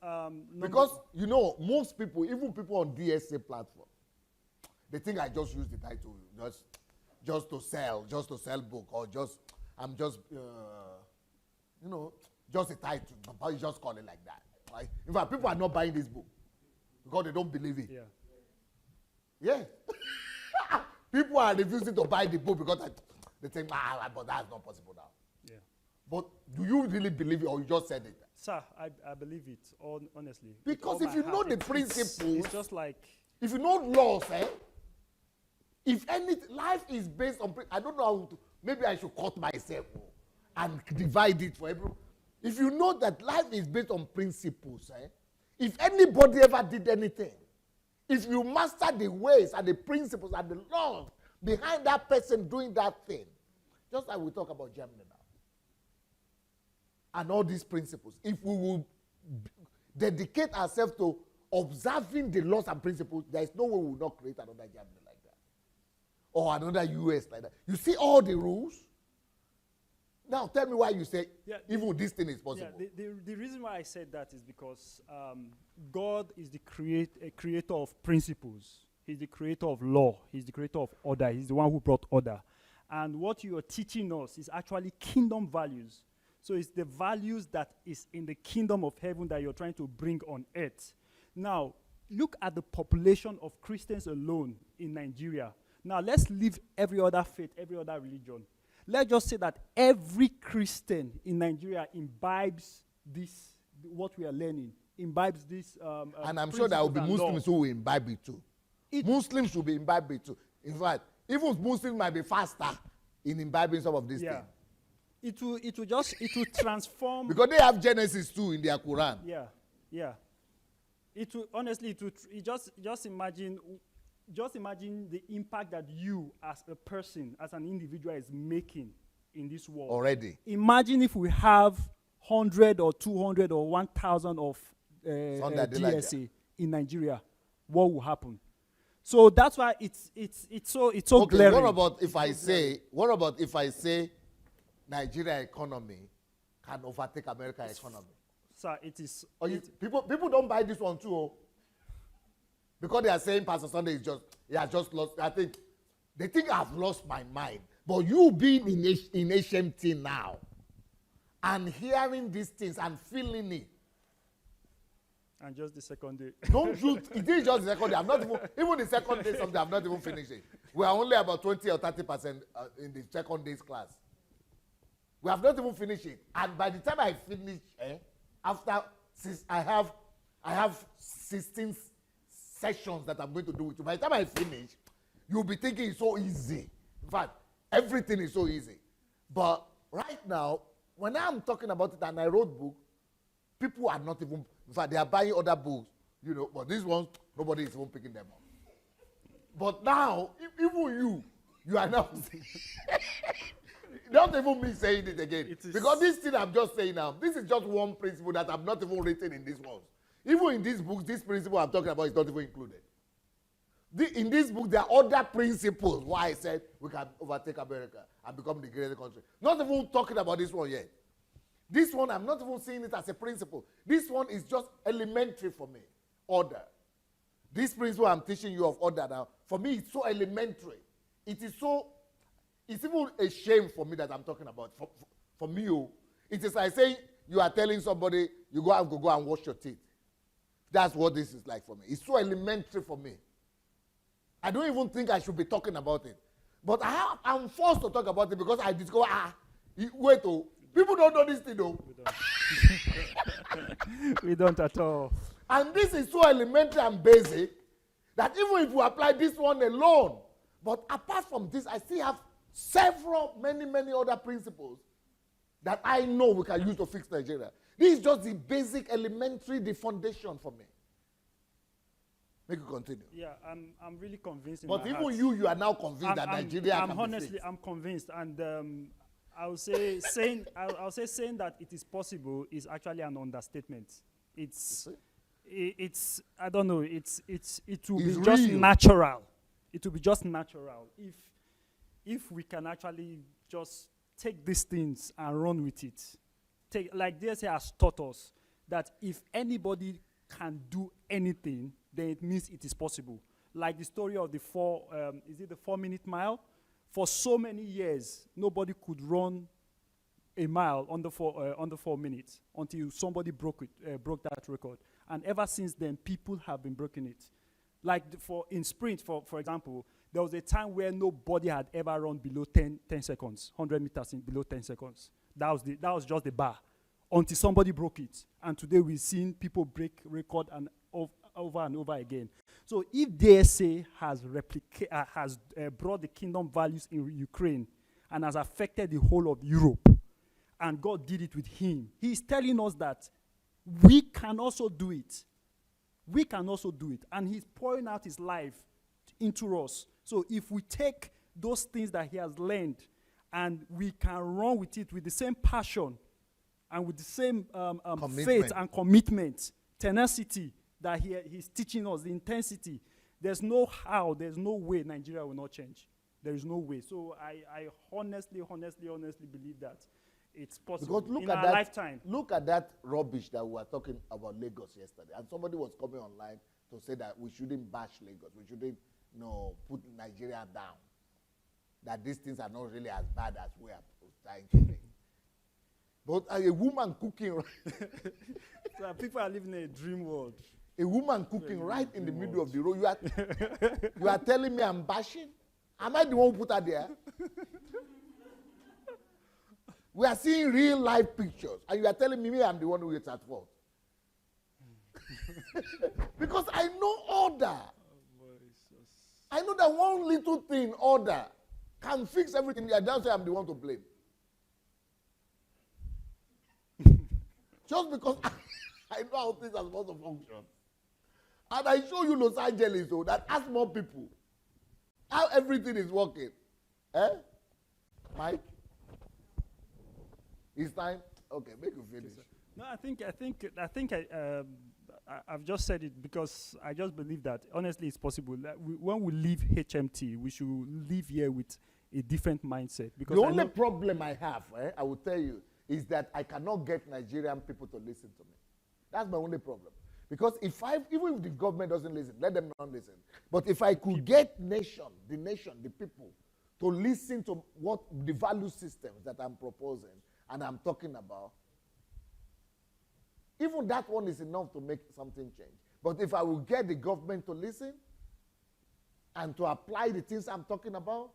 most people, even people on DSA platform, they think I just use the title just to sell book, or I'm just just a title, but you just call it like that. Right? In fact, people are not buying this book because they don't believe it. Yeah. People are refusing to buy the book because they think, but that's not possible now. Yeah. But do you really believe it, or you just said it? Sir, I believe it, honestly. Because if you know the principles, it's just like... If you know laws, if any life is based on, I don't know how to, maybe I should cut myself and divide it for everyone. If you know that life is based on principles, if anybody ever did anything, if you master the ways and the principles and the laws behind that person doing that thing, just like we talk about Germany now, and all these principles, if we will dedicate ourselves to observing the laws and principles, there is no way we will not create another Germany like that, or another US like that. You see all the rules. Now tell me why you say even this thing is possible. Yeah, the reason why I said that is because God is the creator of principles. He's the creator of law. He's the creator of order. He's the one who brought order. And what you are teaching us is actually kingdom values. So it's the values that is in the kingdom of heaven that you're trying to bring on earth. Now, look at the population of Christians alone in Nigeria. Now, let's leave every other faith, every other religion. Let's just say that every Christian in Nigeria imbibes this, what we are learning, imbibes this. And I'm sure there will be Muslims who will imbibe it too. Muslims will be imbibed it too. In fact, even Muslims might be faster in imbibing some of these things. It will transform. Because they have Genesis too in their Quran. Yeah. It will, honestly, just imagine the impact that you as a person, as an individual, is making in this world. Already. Imagine if we have 100 or 200 or 1,000 of DSA in Nigeria. What will happen? So that's why it's so okay, glaring. What about if I say Nigeria economy can overtake American economy? Sir, it is. People don't buy this one too, because they are saying Pastor Sunday is just he has just lost. I think they think I've lost my mind. But you being in HMT now and hearing these things and feeling it. And just the second day. Don't you? It is just the second day. I'm not even the second day. Something I've not even finished it. We are only about 20 or 30% in the second day's class. We have not even finished it. And by the time I finish, I have 16 sessions that I'm going to do with you. By the time I finish, you'll be thinking it's so easy. In fact, everything is so easy. But right now, when I'm talking about it and I wrote books, people are not even, in fact, they are buying other books, but these ones, nobody is even picking them up. But now, even you are now, not even me saying it again. Because this thing I'm just saying now, this is just one principle that I'm not even written in these ones. Even in these books, this principle I'm talking about is not even included. In this book, there are other principles why I said we can overtake America and become the greatest country. Not even talking about this one yet. This one, I'm not even seeing it as a principle. This one is just elementary for me. Order. This principle I'm teaching you of order now, for me, it's so elementary. It's even a shame for me that I'm talking about. For me, it is like saying you are telling somebody you go and wash your teeth. That's what this is like for me. It's so elementary for me. I don't even think I should be talking about it. But I'm forced to talk about it because I discover, people don't know this thing though. We don't at all. And this is so elementary and basic that even if we apply this one alone, but apart from this, I still have many other principles that I know we can use to fix Nigeria. This is just the basic, elementary, the foundation for me. Make it continue. Yeah, I'm really convinced. But even you are now convinced that Nigeria can be fixed. I'm convinced, and I'll say saying that it is possible is actually an understatement. It's I don't know. It will be just natural. It will be just natural if we can actually just take these things and run with it. Like DSA has taught us that if anybody can do anything, then it means it is possible. Like the story of the 4-minute mile? For so many years, nobody could run a mile under 4 minutes until somebody broke that record. And ever since then, people have been breaking it. Like in sprint, for example, there was a time where nobody had ever run below 10 seconds, 100 meters in below 10 seconds. That was just the bar until somebody broke it. And today we've seen people break record and over and over again. So if DSA has brought the kingdom values in Ukraine and has affected the whole of Europe, and God did it with him, he's telling us that we can also do it. We can also do it. And he's pouring out his life into us. So if we take those things that he has learned and we can run with it with the same passion and with the same faith and commitment, tenacity that he's teaching us, the intensity, there's no way Nigeria will not change. There is no way. So I honestly believe that it's possible in our lifetime. Look at that rubbish that we were talking about Lagos yesterday. And somebody was coming online to say that we shouldn't bash Lagos. We shouldn't put Nigeria down. That these things are not really as bad as we are trying to make. But a woman cooking, so people are living in a dream world. A woman cooking right in the middle of the road. You are telling me I'm bashing? Am I the one who put her there? We are seeing real life pictures, and you are telling me I'm the one who is at fault. Because I know order. I know that one little thing, order, can fix everything. I don't say I'm the one to blame. Just because I know how things are supposed to function. And I show you Los Angeles, so that ask more people how everything is working. Mike? It's time? Okay, make you finish. No, I've just said it because I just believe that, honestly, it's possible. That when we leave HMT, we should leave here with a different mindset. Because the only problem I have, I will tell you, is that I cannot get Nigerian people to listen to me. That's my only problem. Because even if the government doesn't listen, let them not listen. But if I could get the people, to listen to what the value systems that I'm proposing and I'm talking about, even that one is enough to make something change. But if I will get the government to listen and to apply the things I'm talking about,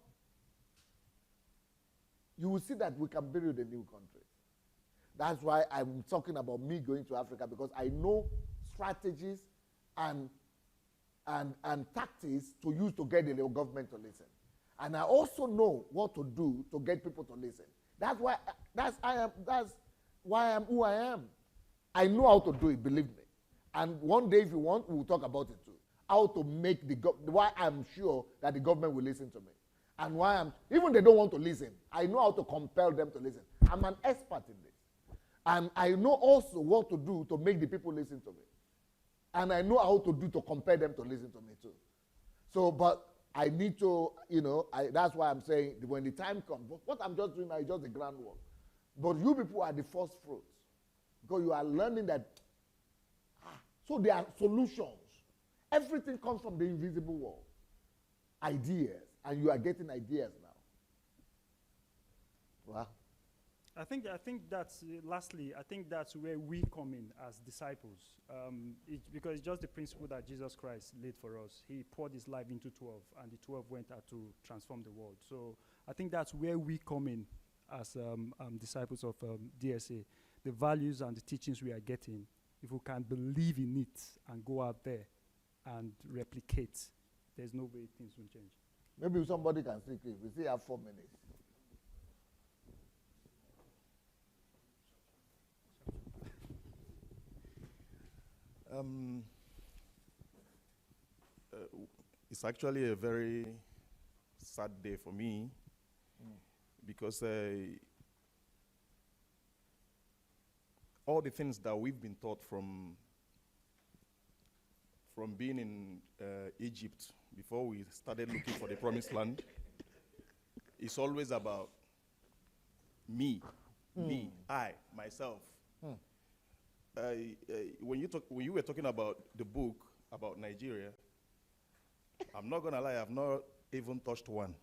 you will see that we can build a new country. That's why I'm talking about me going to Africa, because I know strategies and tactics to use to get the government to listen. And I also know what to do to get people to listen. That's why I'm who I am. I know how to do it, believe me. And one day, if you want, we'll talk about it too. How to make why I'm sure that the government will listen to me. And why even they don't want to listen, I know how to compel them to listen. I'm an expert in this. And I know also what to do to make the people listen to me. And I know how to do to compel them to listen to me too. So, but I need to, that's why I'm saying when the time comes, what I'm just doing now is just the groundwork. But you people are the first fruits. Because you are learning that, so there are solutions. Everything comes from the invisible world. Ideas. And you are getting ideas now. Wow. I think that's, lastly, I think that's where we come in as disciples. Because it's just the principle that Jesus Christ laid for us. He poured his life into 12, and the 12 went out to transform the world. So I think that's where we come in as disciples of DSA. The values and the teachings we are getting, if we can believe in it and go out there and replicate, there's no way things will change. Maybe somebody can speak. We still have 4 minutes. It's actually a very sad day for me because all the things that we've been taught from being in Egypt before we started looking for the promised land, it's always about me, I, myself. When you were talking about the book about Nigeria, I'm not gonna lie, I've not even touched one.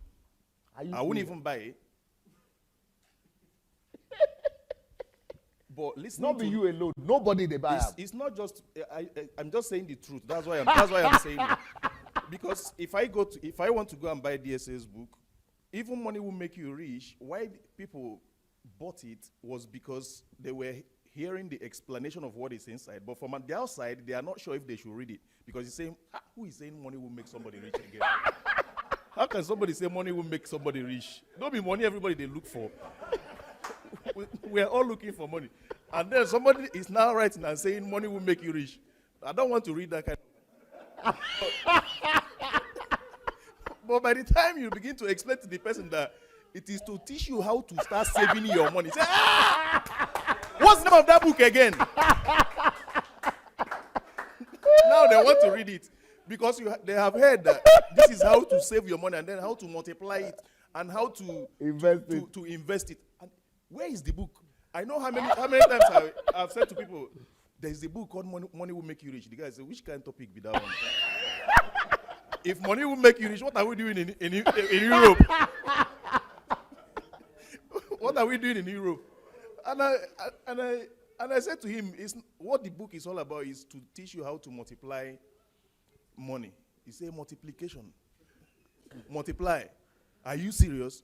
I wouldn't even buy it. But listen, not be you alone. Nobody they buy. It's not just. I'm just saying the truth. That's why I'm saying it. Because if I want to go and buy DSA's book, even money will make you rich. Why people bought it was because they were hearing the explanation of what is inside. But from the outside, they are not sure if they should read it because it's saying, who is saying money will make somebody rich again? How can somebody say money will make somebody rich? Don't be money everybody they look for. We are all looking for money. And then somebody is now writing and saying money will make you rich. I don't want to read that kind of. But by the time you begin to explain to the person that it is to teach you how to start saving your money, say, what's the name of that book again? Now they want to read it because they have heard that this is how to save your money and then how to multiply it and how to invest it. And where is the book? I know how many times I've said to people, there's a book called Money Will Make You Rich. The guy said, which kind of topic be that one? If money will make you rich, what are we doing in Europe? What are we doing in Europe? And I said to him, what the book is all about is to teach you how to multiply money. He said multiplication. Multiply. Are you serious?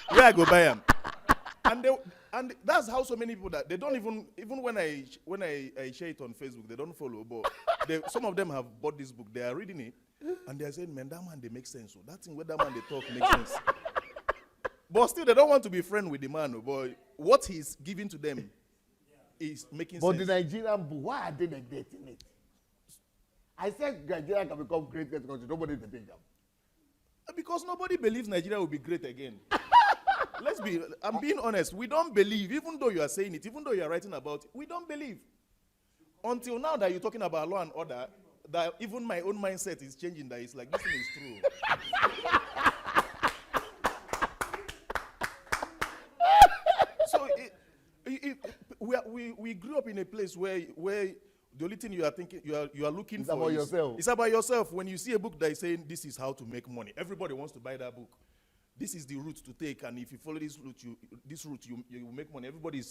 Where I go buy them? And that's how so many people that they don't even when I share it on Facebook, they don't follow. But some of them have bought this book. They are reading it, and they are saying, "Man, that man they make sense. So that thing where that man they talk makes sense." But still, they don't want to be friends with the man. But what he's giving to them is making sense. But the Nigerian book, why are they neglecting it? I said Nigeria can become great because nobody is thinking of. Because nobody believes Nigeria will be great again. I'm being honest. We don't believe, even though you are saying it, even though you are writing about it, we don't believe. Until now that you're talking about law and order, that even my own mindset is changing, that it's like, this thing is true. So we grew up in a place where the only thing you are thinking, you are looking It's for about yourself. It's about yourself. When you see a book that is saying this is how to make money, everybody wants to buy that book. This is the route to take, and if you follow this route, you will make money. Everybody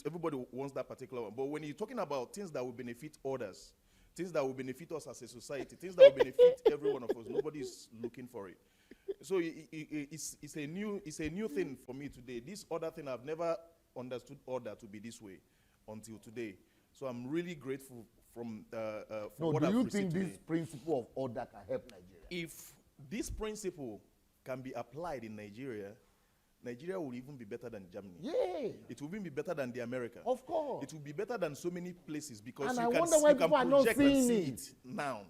wants that particular one. But when you're talking about things that will benefit others, things that will benefit us as a society, things that will benefit every one of us, nobody is looking for it. So it's a new thing for me today. This other thing, I've never understood order to be this way until today. So I'm really grateful for what I've received think today. this principle of order can help Nigeria? If this principle can be applied in Nigeria, Nigeria will even be better than Germany. Yeah. It will even be better than the America. Of course. It will be better than so many places because And you I can, wonder why you can people are not project and seeing see it. it now.